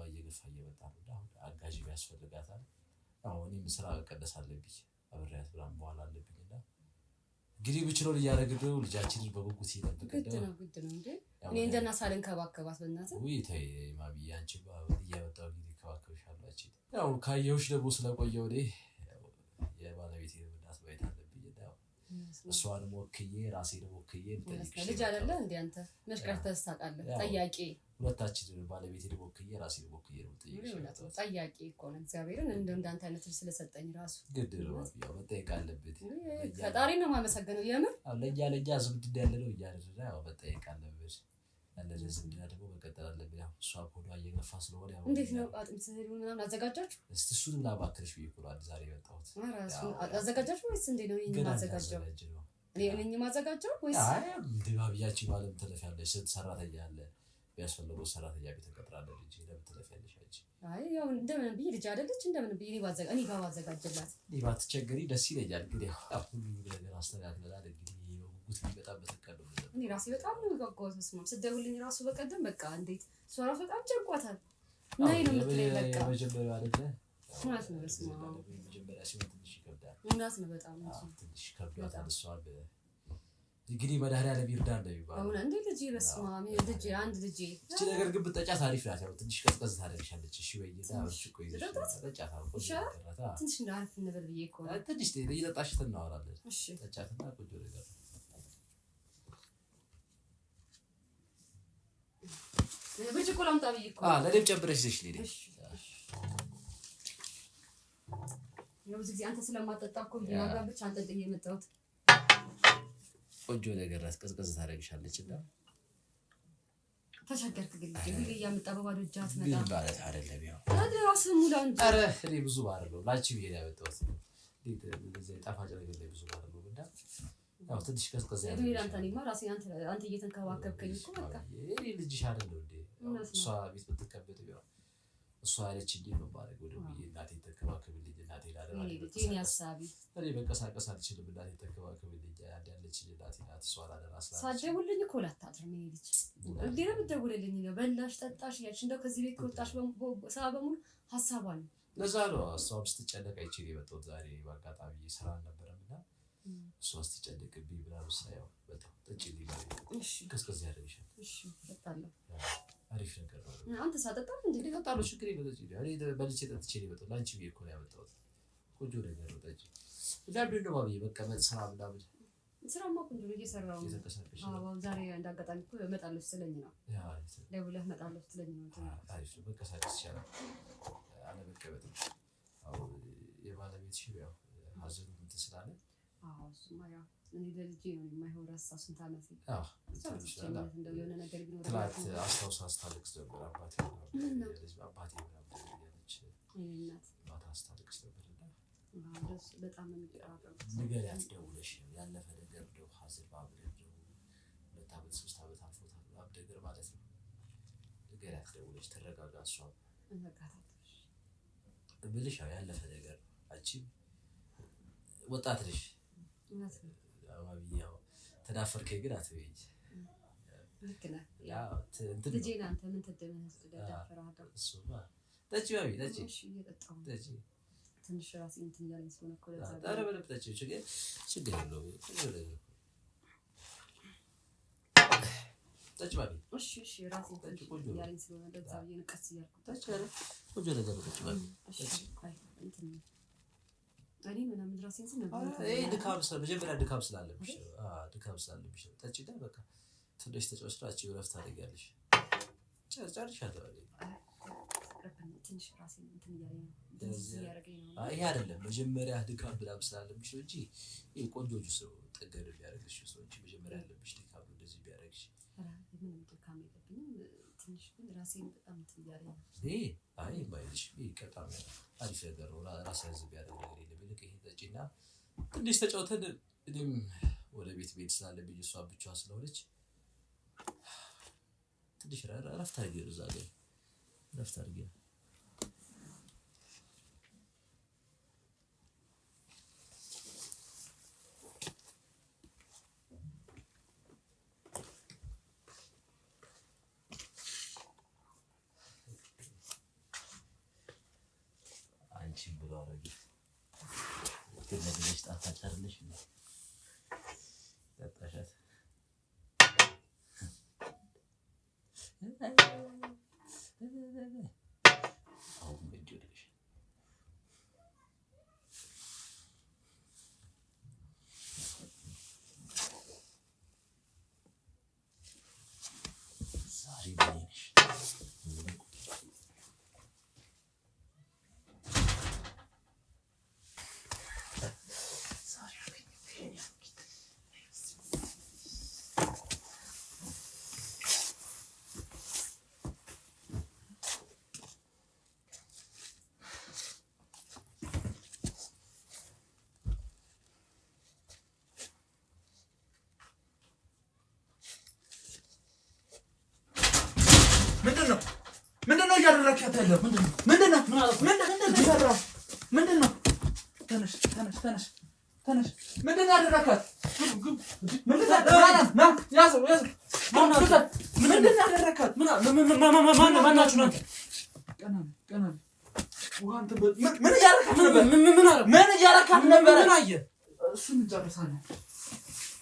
S2: እየገፋ እየመጣ ነው። አሁን አጋዥ ያስፈልጋታል። አሁን እኔም ስራ መቀደስ አለብኝ፣ አብሬያት ምናምን በኋላ አለብኝ እና እንግዲህ ብችለው እያደረግነው ልጃችን በጉጉት ይጠብቅ።
S3: ግድ ነው እንዴ? እኔ እንደና ሳልንከባከባት በእናትህ
S2: ወይ ተይ ማብዬ፣ አንቺ እያወጣሁ ጊዜ ከባከብሻለሁ። አንቺ ያው ካየሁሽ ደግሞ ስለቆየሁ እኔ የባለቤቴ እናት ባይት አለብኝ እና እሷንም ወክዬ ራሴንም ወክዬ
S3: ልጅ አይደለ እንዴ አንተ መሽቀርተህ ታውቃለህ። ጠያቄ
S2: ሁለታችን ባለቤቴን ወክዬ ራሴን ወክዬ ነው የምጠይቅሽ።
S3: ጠያቄ እኮ ነው። እግዚአብሔርን እንዳንተ አይነት ልጅ ስለሰጠኝ ራሱ
S2: ግድ ነው ያው መጠየቅ አለበት።
S3: ፈጣሪ ነው የማመሰግነው። የምር
S2: ለእኛ ዝምድና ያለ ነው እያደረግን ያው መጠየቅ አለበት። ያለንን ዝምድና ደግሞ መቀጠል አለብን። ያው እሷ ኮዷ እየገፋ ስለሆነ ያው
S3: እንዴት ነው አጥንት ስህል ምናምን አዘጋጃችሁ?
S2: እስቲ እሱንም ላባክርሽ ብዬሽ እኮ ነው ዛሬ የመጣሁት።
S3: አዘጋጃችሁ ወይስ እንዴት ነው? እኔ ማዘጋጀው እኔ ማዘጋጀው ወይስ
S2: ድባብያችን ባለም ትለፊያለሽ። ስንት ሰራተኛ አለ? ቢያስፈልገው ሰራተኛ ቤት እንቀጥራለን እንጂ ለምን ትለፊያለሽ አንቺ?
S3: አይ ያው እንደምን ብዬ ልጅ አይደለች እንደምን ብዬ እኔ ጋር ባዘጋጀላት
S2: ባትቸገሪ ደስ ይለኛል። እንግዲህ ያው ሁሉ ነገር አስተካክለናል። እንግዲህ ጉጉት የሚመጣበት ቀን ነው።
S3: እኔ ራሴ በጣም ነው የጓጓሁት። መስማም ስትደውልልኝ ራሱ በቀደም በቃ እንዴት እሷ ራሱ በጣም ጨንቋታል። ናይ ነው የምትለኝ በቃ
S2: የመጀመሪያው አይደለ?
S3: እውነት ነው። በስመአብ
S2: የመጀመሪያ ሲሆን ትንሽ ይከብዳል።
S3: እውነት ነው በጣም
S2: ትንሽ ከብዷታል። እሷን እንግዲህ መድኃኒዓለም ይርዳን ነው የሚባለው።
S3: አሁን እንደ ልጅ በስመ አብ ልጅ አንድ ልጅ
S2: እቺ ነገር ግን ብትጠጫት አሪፍ ናት። ያው ትንሽ ቀዝቀዝ ታደርግሻለች። እሺ ወይ ይዛ እኮ ይዘሽ ጠጫት አልኩ።
S3: ትንሽ እንዳርፍ እንበል ብዬ እኮ ነው።
S2: ትንሽ እየጠጣሽ እናወራለን።
S3: እሺ
S2: ጠጫትና ቆንጆ ነገር
S3: ብርጭቆ ላምጣ ብዬ እኮ
S2: ለደም ጨምረሽ ይዘሽ ልሂድ።
S3: ያው ብዙ ጊዜ አንተ ስለማጠጣ እኮ ቢያጋ ብቻ አንተ ጥዬ የመጣሁት
S2: ቆንጆ ነገር ናት። ቀዝቀዝ ታደርግሻለች እና
S3: ተሸገርክ ግን ልጅ እያመጣ በባዶ እጅ አትመጣ
S2: ምን ማለት አይደለም። ያው
S3: ራስህ ሙላ እንጂ
S2: ኧረ እኔ ብዙ ባረለው ላንቺ ብዬ ነው ያመጣሁት። እንደዚህ ጣፋጭ ነገር ላይ ብዙ ባረለው እና ያው ትንሽ ቀዝቀዝ ያለ
S3: እኔ አንተኒማ ራሴ አንተ እየተንከባከብከኝ እኮ በቃ
S2: እኔ ልጅሽ አይደለሁ እንዴ? እሷ ቤት ብትቀበጥ ቢሆን እሷ ያለችኝ ነው ማለት ወደ እናቴ ተንከባከብልኝ እናቴ ላደራ
S3: ልጅ ያሳቢ
S2: እኔ መንቀሳቀስ አልችልም። እናቴ ተንከባከብልኝ ያለችኝ እናቴ ናት። እሷ ላደራ
S3: ሳትደውልልኝ እኮ ላታድር ምን ልጅ እንዴ ነው የምትደውልልኝ ነው በላሽ ጠጣሽ እያልሽ እንደው ከዚህ ቤት ከወጣሽ ሰዓት በሙሉ ሀሳቧ ነው።
S2: ለዛ ነው እሷም ስትጨነቅ አይቼ ነው የመጣሁት ዛሬ በአጋጣሚ ስራ አልነበረም እና እሷ ስትጨነቅብኝ ምናምን ሳየው በጣም ጠጪልኝ ማለት ነው። ቀዝቀዝ ያደርግሻል።
S3: እሺ እጠጣለሁ።
S2: አሪፍ ነገር ነው።
S3: አንተ ሳጠጣም እንዴ
S2: እጠጣለሁ። ችግር የለም። እኔ በልቼ ጠጥቼ ነው የመጣሁት። ላንቺ ብዬሽ እኮ ነው ያመጣሁት። ቆንጆ ነገር ነው። ጠጪ ለምንድን ነው ባብዬ መቀመጥ ስራ ምናምን
S3: ስራማ ቆንጆ ነው እየሰራሁ ነው። አዎ ዛሬ እንዳጋጣሚ እኮ እመጣለሁ ስለኝ ነው ደውለህ እመጣለሁ ስለኝ ነው።
S2: አሪፍ ነው። መንቀሳቀስ ይቻላል። አለመቀመጥ ነው። አዎ የባለቤትሽ ያው ሀዘኑ እንትን ስላለ
S3: እሱማ ያው እኔ ለልጄ ነው የማይሆን ረሳ ስንት ዓመት እንደው የሆነ ነገር ቢኖር
S2: ትላት አስታውሳ አስታልቅስ ነበር። አባቴ እናት ማታ አስታልቅስ ነበር እና
S3: በጣም የሚቀራረብ
S2: ንገሪያት ደውለሽ ያለፈ ነገር እንደው ሀዘን ባብረን እንደው 2 ዓመት 3 ዓመት አልፎታል አብደገር ማለት ነው። ንገሪያት ደውለሽ ተረጋጋ። እሷም ብልሽ ያለፈ ነገር አንቺም ወጣት ነሽ። ያው ተዳፈርከኝ ግን አትበይኝ።
S3: ልክ ነህ። ልጄ ነህ አንተ ምን ትዳፈራለህ?
S2: እሱማ ጠጪ ባቢ ጠጪ።
S3: እሺ እየጠጣሁ ነው።
S2: ጠጪ
S3: ትንሽ ራሴ እንትን እያለኝ ስለሆነ እኮ ለዛ
S2: ኧረ በደምብ ጠጪ። ችግር የለውም። ጠጪ ባቢ።
S3: እሺ ራሴ እንትን እያለኝ ስለሆነ ለዛ እየነቀስ እያልኩ
S2: ጠጪ። ኧረ ቆንጆ ነገር ነው። ጠጪ ባቢ።
S3: እንትን እኔ ምናምን ራሴን ስለ
S2: መጀመሪያ ድካም ስላለብሽ ነው። ጠጪና በቃ ትንሽ ተጫውተሽ ራስሽ እረፍት ታደርጊያለሽ። ጨርሻለሁ።
S3: ትንሽ ራሴን እንትን እያለኝ ነው። እንደዚህ እያደረገኝ ነው።
S2: ይሄ አይደለም መጀመሪያ ድካም ምናምን ስላለብሽ ነው እንጂ ይሄ ቆንጆ ጁስ ነው። ጠገር ቢያደርግሽ ሰው እንጂ መጀመሪያ ያለብሽ ድካም ነው እንደዚህ ቢያደርግሽ።
S3: ምንም ድካም የለብኝም። ትንሽ ግን ራሴን በጣም እንትን እያለኝ ነው።
S2: አይ ባይልሽ በጣም አሪፍ ነገር ነው። ራስ ያዝ ቢያደርግ ነገር የለም። ይልቅ ይሄ ጠጪና ትንሽ ተጫውተን እኔም ወደ ቤት መሄድ ስላለብኝ እሷ ብቻዋን ስለሆነች ትንሽ እረፍት አድርጊ። እዛ ጋር እረፍት አድርጊ። አንቺን ብሎ አረጊ ግን ለግለሽ ጣፋጭ አይደለሽ እንዴ? ጠጣሻት አሁን በእጅ ወደሽ ዛሬ በኔሽ
S1: ምንድነው እያደረግሻት ያለው? ምንድነው? ተነሽ። ምንድነው ያደረግሻት?
S2: ማናችሁ ናት?
S1: ምን እያደረካት ነበር? እሱን እንጨርሳለን።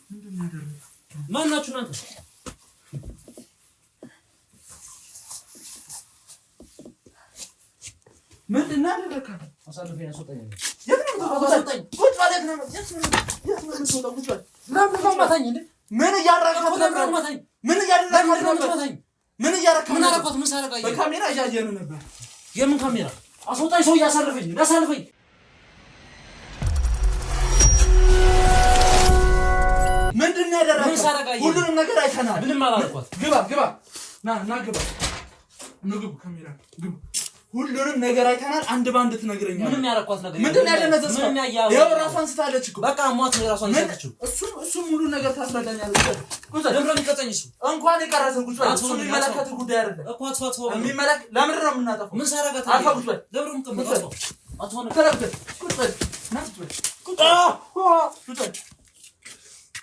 S1: ምንድነው ያደረግሽው?
S2: ማን ናችሁ እናንተ?
S1: ምንድን ነው ያደረካት?
S2: አሳልፈኝ አስወጣኝ።
S1: ቁጭ በል የት ነው የምትወጣው? ቁጭ በል። ለምን ማታኝ እንዴ? ምን እያደረካት ነበር? ምን እያደረካት ነበር? ምን እያደረካት ነበር?
S2: ምን ሳረጋ?
S1: በካሜራ እያየን ነበር።
S2: የምን ካሜራ? አስወጣኝ። ሰው እያሳልፈኝ እንዳሳልፈኝ።
S1: ምንድን ነው ያደረካት?
S2: ምን ሳረጋ?
S1: ሁሉንም ነገር አይተናል።
S2: ምንም አላልኳት።
S1: ግባ ና ግባ። ግቡ ካሜራ ግቡ። ሁሉንም ነገር አይተናል። አንድ ባንድ ትነግረኛለህ።
S2: ምንም ያረኳት ነገር
S1: ምንድን ነው ያደነዘዝከው?
S2: ምንም ያያው
S1: ይኸው ራሷን ስታለች እኮ
S2: በቃ ሟት ነው ራሷን ይሰጣችሁ።
S1: እሱ ሙሉ ነገር ታስረዳኛለህ። ቁጭ በል።
S2: ደምረም ይቀጠኝ እሱ
S1: እንኳን የቀረሰን ቁጭ በል። እሱ የሚመለከት ጉዳይ አይደለም
S2: እኮ አትፋት ነው
S1: የሚመለከት። ለምንድን ነው የምናጠፋው?
S2: ምን ሳረጋት?
S1: አልፋ ቁጭ በል።
S2: ደምረም ተመጣጣው አትሆነ
S1: ተረጋግተህ ቁጭ በል። ና ቁጭ በል። ቁጭ በል።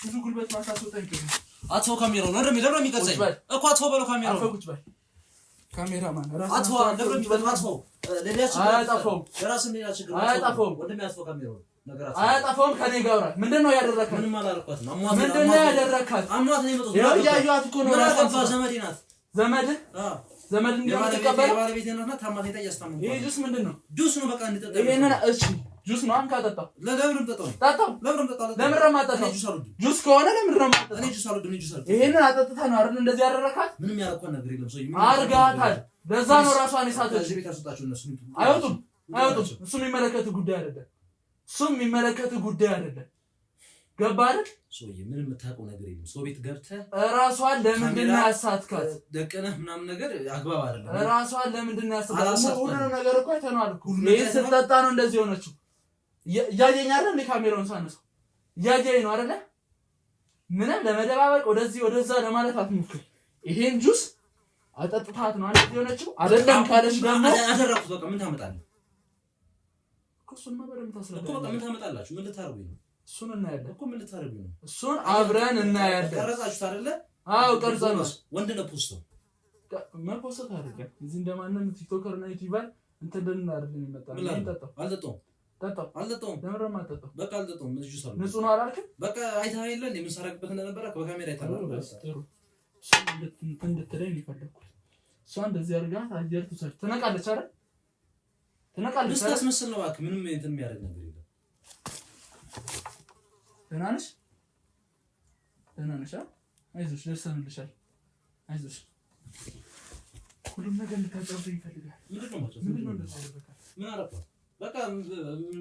S1: ብዙ ጉልበት ማሳስወጣኝ ነው።
S2: አቶ ካሜራው ነው ደምረም ይቀጠኝ እኮ አቶ በለው ካሜራው
S1: አልፋ ቁጭ በል። ካሜራማን ራስ
S2: አቶ ደምረም ይበልማው
S1: አያጠፋውም። ከኔ ጋር አውራ። ምንድን ነው ያደረካት?
S2: ምንም አላደረኳትም።
S1: ምንድን ነው ያደረካት?
S2: አሟት ነው የመጣው።
S1: ያያዩት እኮ ነው።
S2: ዘመዴ ናት።
S1: ዘመድ እንደማትቀበል
S2: የባለቤቴ ናትና ታማቴታ እያስታመምኩ።
S1: ይሄ ጁስ ምንድን ነው?
S2: ጁስ ነው በቃ እንጠጣ።
S1: ይሄንን እሺ ጁስ ነው። አንካ ጠጣው።
S2: ለምንም ጠጣው።
S1: ለምን ማጠጣው? ጁስ ከሆነ ለምን ማጠጣው?
S2: እኔ ጁስ አልወድም። ጁስ አልወድም።
S1: ይሄንን አጠጥተህ ነው አይደል እንደዚህ ያደረካት?
S2: ምንም ያረኳት ነገር የለም። ሰው
S1: አርጋታል። ለዛ ነው ራሷን የሳተች።
S2: ቤት ያስወጣችሁ እነሱ
S1: አይወጡም። እሱ የሚመለከት ጉዳይ አይደለም። ገባህ አይደል?
S2: ሰውዬ ምንም የምታውቀው ነገር የለም። ሰው ቤት ገብተህ
S1: ራሷን ለምንድን ነው ያሳትካት?
S2: ደቀነህ ምናምን ነገር አግባብ አይደለም።
S1: ራሷን ለምንድን ነው ያሳትካት? ሁሉንም ነገር እኮ አይተነዋል እኮ። ይሄ ስትጠጣ ነው እንደዚህ ሆነችው። እያየኝ አይደል እንደ ካሜራውን ሳነሳው እያየኝ ነው አይደለ? ምንም ለመደባበቅ ወደዚህ ወደዛ ለማለት አትሞክር። ይሄን ጁስ አጠጥታት ነው እንደዚህ ሆነችው አይደለም ካለሽ ደግሞ
S2: አደረኩት። በቃ ምን ታመጣለህ?
S1: እሱን በደምብ ታስረዳለህ
S2: እኮ። በቃ ምን ታመጣላችሁ? ምን ልታረጉኝ ነው?
S1: እሱን እናያለን
S2: እኮ። ምን ልታረጉኝ ነው?
S1: እሱን አብረን እናያለን።
S2: ቀረጻችሁት አይደለ?
S1: አዎ ቀርጸናል።
S2: ወንድ ነው ፖስተው
S1: መፖስት አድርገን እዚህ እንደማንም ቲክቶከር እና ዩቲዩበር እንትን አይደለም ይመጣል።
S2: አልጠጣሁም።
S1: ለምን አትጠጣም?
S2: በቃ አልጠጣሁም። ንጹህ
S1: ነው አላልክም?
S2: በቃ አይተህ የለ እንደ ምን ሰራክበት እንደነበረ በካሜራ አይተሃል።
S1: እንድትለኝ ይፈልኩት እሷ እንደዚህ አድርጋት አየር ትሰጥ ትነቃለች አይደል? ትነቃለች።
S2: ታስመስል ነው እባክህ። ምንም እንትን የሚያደርግ ነገር የለም።
S1: ደህና ነሽ? አይዞሽ፣ ደርሰንልሻል። አይዞሽ። ሁሉም ነገር ልታጫውተኝ ይፈልጋል። ምንድን ነው እንደዚህ ያደረጋት?
S2: ምን አደረኳት? በቃ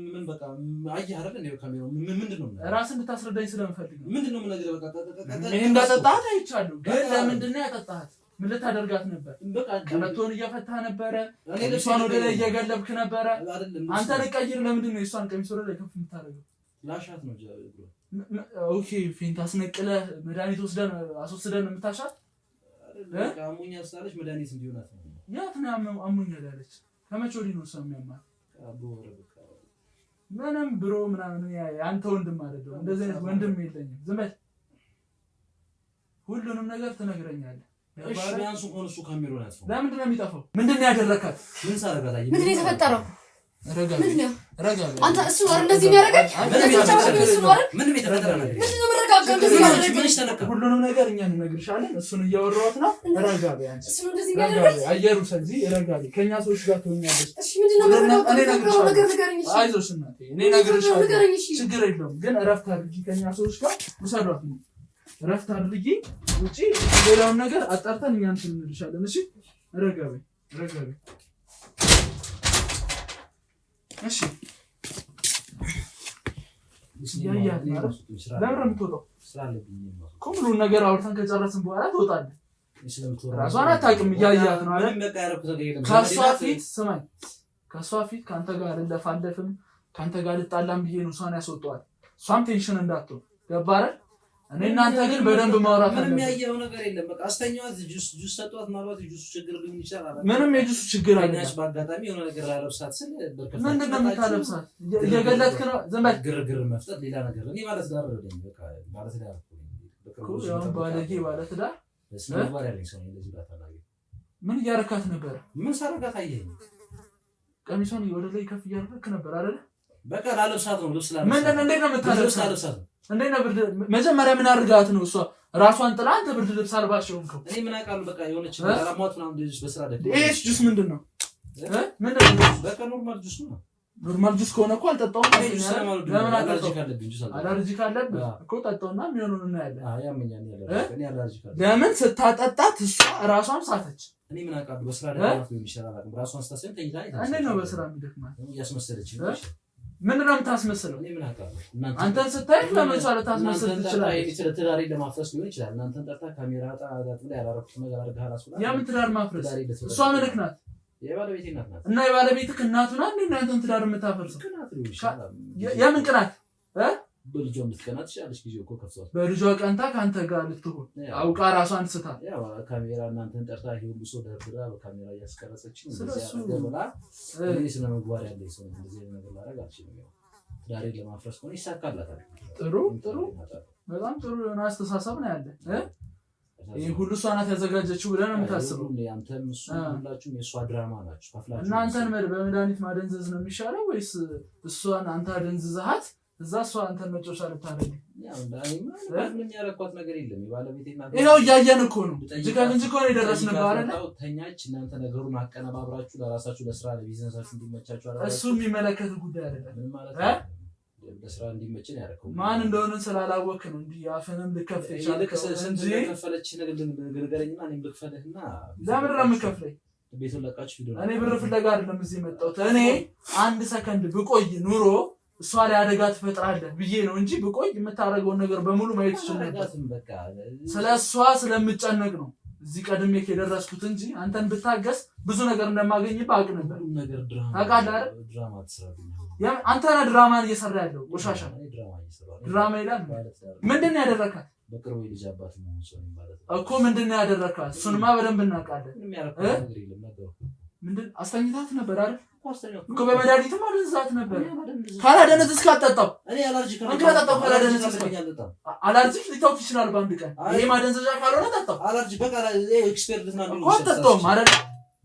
S2: ምን በቃ አየህ አይደል እንዴ ካሜራው ምንድን ነው?
S1: ራስን እንድታስረዳኝ ስለምፈልግ ነው።
S2: ምንድን ነው የምነግርህ? በቃ
S1: ይሄን እንዳጠጣት አይቻለሁ፣ ግን ለምንድን ነው ያጠጣት? ምን ልታደርጋት ነበር? በቃ ቀበቶን እየፈታህ ነበረ፣ እሷን ወደ ላይ እየገለብክ ነበረ። አንተ ልቀይር። ለምንድን ነው የእሷን ቀሚስ ወደ ላይ ከፍ የምታደርገው?
S2: ላሻት ነው።
S1: ኦኬ ፌንት አስነቅለህ መድኃኒት አስወስደን ነው የምታሻት?
S2: በቃ አሞኛል ስላለች መድኃኒት እንዲሆናት ነው።
S1: ያት ነው አሞኛል ያለች? ከመቼ ወዲህ ነው እሷ የሚያማት? ምንም ብሮ ምናምን አንተ ወንድም አይደለም። እንደዚህ አይነት ወንድም የለኝም። ዝም በል። ሁሉንም ነገር ትነግረኛለህ።
S2: እሺ ቢያንስ እንኳን እሱ ካሜራውን ያጥፋው።
S1: ለምንድን ነው የሚጠፋው? ምንድን ነው ያደረካት?
S2: ምን ሳረጋት?
S3: ምንድን ነው የተፈጠረው?
S1: ረጋ
S3: አንተ እሱ ነው እንደዚህ የሚያደርገኝ?
S2: ምንም የተፈጠረ ነገር
S3: ምንድን ነው መረጋጋት? እንደዚህ ማድረግ
S2: ምንሽ ተነካ?
S1: ሁሉንም ነገር እኛ እንነግርሻለን። እሱን እያወራሁት ነው። ረጋ በይ አንቺ።
S3: እሱ ነው እንደዚህ የሚያደርገኝ?
S1: አየሩ ስለዚህ ረጋ በይ። ከኛ ሰዎች ጋር ትሆኛለሽ።
S3: እሺ ምንድን ነው መረጋጋት? ነገር ንገረኝ። እሺ
S1: አይዞሽ እናቴ፣ እኔ እነግርሻለሁ። ችግር የለውም ግን እረፍት አድርጊ። ከኛ ሰዎች ጋር ውሰዷት ነው። እረፍት አድርጊ። ውጪ ሌላውን ነገር አጣርተን እኛ እንትን እንልሻለን። እሺ ረጋ በይ። እሺ ያያት ማለት ለምን የምትወጣው? ሁሉን ነገር አውርተን ከጨረስን በኋላ ትወጣለህ። ራሷን አታውቅም። እያያት ነው አይደል? ከእሷ ፊት ከአንተ ጋር አልለፋለፍም፣ ከአንተ ጋር ልጣላም ብዬ ነው እሷን ያስወጣዋል። እሷም ቴንሽን እንዳትሆን ገባህ አይደል? እኔ እናንተ ግን በደንብ ማውራት አለብን።
S2: ምንም ያየው ነገር የለም። በቃ አስተኛዋት፣ ጁስ ሰጧት። ማለት ጁስ ችግር ሊሆን ይችላል።
S1: ምንም የጁስ ችግር አይደለም።
S2: በአጋጣሚ የሆነ ነገር ላለብሳት ስል
S1: ምንድን ነው የምታለብሳት? እየገለጥክ ነው። ዝም በል።
S2: ግርግር መፍጠር ሌላ ነገር። እኔ ባለትዳር ነኝ። በቃ ባለትዳር
S1: ባለትዳር
S2: ስለማር ያለኝ ሰው ነኝ። እንደዚህ ባታናገር።
S1: ምን እያረካት ነበር?
S2: ምን ሳረጋት አየኸኝ?
S1: ቀሚሷን ወደ ላይ ከፍ እያደረክ ነበር አይደል?
S2: በቃ ላለብሳት ነው። ልብስ ላለብሳት።
S1: ምንድን ነው? እንዴት ነው የምታለብሳት?
S2: ላለብሳት
S1: እንዴት ነው? መጀመሪያ ምን አድርጋት ነው እሷ ራሷን ጥላ አንተ ብርድ ልብስ አልባሽ ሆንከው።
S2: እኔ ምን አውቃለሁ? በቃ የሆነች አላማት ምናምን ልጅ በስራ አይደል?
S1: ይሄስ ጁስ ምንድነው? ምንድነው?
S2: በቃ ኖርማል ጁስ ነው።
S1: ኖርማል ጁስ ከሆነ እኮ አልጠጣውም። ለምን
S2: አለርጂክ አለብኝ? ጁስ
S1: አለርጂክ አለብህ እኮ ጠጣውና የሚሆነውን እናያለን።
S2: ያመኛል ያለርጂክ እኔ አለርጂክ አለብኝ።
S1: ለምን ስታጠጣት እሷ ራሷን ሳተች?
S2: እኔ ምን አውቃለሁ? በስራ ደህና ነው የሚሰራ አላውቅም። ራሷን ስታሰኝ ተኝታ
S1: እንዴት ነው በስራ የሚደክማት?
S2: እያስመሰለች
S1: ምንድን ነው የምታስመስለው?
S2: እኔ ምን አውቃለሁ?
S1: አንተን ስታይ ለምን ሰው ልታስመስል ትችላለህ?
S2: ትዳሬ ለማፍረስ ሊሆን ይችላል። እናንተን ጠርታ ካሜራ ጣጣ ላይ ያላረኩት ነገር አድርገሃል አስብላ።
S1: የምን ትዳር ማፍረስ? እሷ ምንክ ናት?
S2: የባለቤቴ እናት ናት።
S1: እና የባለቤትህ እናቱ ናት እንዴ እናንተን ትዳር የምታፈርሰው? የምን ቅናት?
S2: በልጇ የምትቀና ትችላለች። ጊዜው እኮ ከፍቷል።
S1: በልጇ ቀንታ ከአንተ ጋር ልትሆን አውቃ ራሷን ስታ
S2: ያው ካሜራ እናንተን ጠርታ ይሄ ሁሉ ሰው ደርድራ በካሜራ እያስቀረጸች ነው።
S1: ስለሱ
S2: ደብላ እኔ ስነ ምግባር ያለኝ ሰው እንደዚህ ነገር ላደርግ አልችልም። ያው ትዳሬን ለማፍረስ ከሆነ ይሳካላታል።
S1: ጥሩ በጣም ጥሩ የሆነ አስተሳሰብ ነው ያለ። ይሄ ሁሉ እሷ ናት ያዘጋጀችው ብለህ ነው የምታስበው?
S2: አንተም እሱ ሁላችሁም የእሷ ድራማ ናችሁ። ከፍላችሁ
S1: እናንተን በመድኃኒት ማደንዘዝ ነው የሚሻለው ወይስ እሷን አንተ አደንዝዘሃት እዛ እሷ አንተን መጮሻ ልታደርግ?
S2: ምንም ያረኳት ነገር የለም። የባለቤቴ እናት
S1: ይኸው እያየን እኮ ነው። ጅጋን እንጂ እኮ ነው የደረስንበት አይደል?
S2: ተኛች። እናንተ ነገሩን አቀነባብራችሁ ለራሳችሁ ለስራ ለቢዝነሳችሁ እንዲመቻችሁ አደረጋችሁ።
S1: እሱ የሚመለከት ጉዳይ አይደለም።
S2: ምን ማለት ነው? ለስራ እንዲመችን ያደረከው
S1: ማን እንደሆነ ስላላወቅ ነው እንጂ አፈንም ልከፍት ይችላል።
S2: ስንት ከፈለች ነገር ንገረኝና እኔም ልክፈልህና
S1: ለምን ነው የምከፍለኝ?
S2: ቤቱን ለቃችሁ ሂዱ።
S1: እኔ ብር ፍለጋ አይደለም እዚህ የመጣሁት። እኔ አንድ ሰከንድ ብቆይ ኑሮ እሷ ላይ አደጋ ትፈጥራለህ ብዬ ነው እንጂ ብቆይ የምታደርገውን ነገር በሙሉ ማየት ይችላል። ስለ እሷ ስለምጨነቅ ነው እዚህ ቀድሜ የደረስኩት እንጂ አንተን ብታገስ ብዙ ነገር እንደማገኝብህ አውቅ ነበር።
S2: ነገር ድራማ ትሰራለህ።
S1: አንተ ነህ ድራማን እየሰራ ያለው ቆሻሻ ድራማ ይላል። ምንድን ነው ያደረካት?
S2: በቅርቡ ልጅ አባት ነው
S1: እኮ ምንድን ነው ያደረካት? እሱንማ በደንብ እናውቃለን። ምንድን አስተኝታት ነበር አይደል? እኮ በመድኃኒትም አደንዝዛት ነበር። ካላደነዝ እስካጠጣው አላርጂክ ሊታውቅ ይችላል በአንድ ቀን። ይሄ ማደንዘዣ ካልሆነ ጠጣው። አጠጣውም አይደል?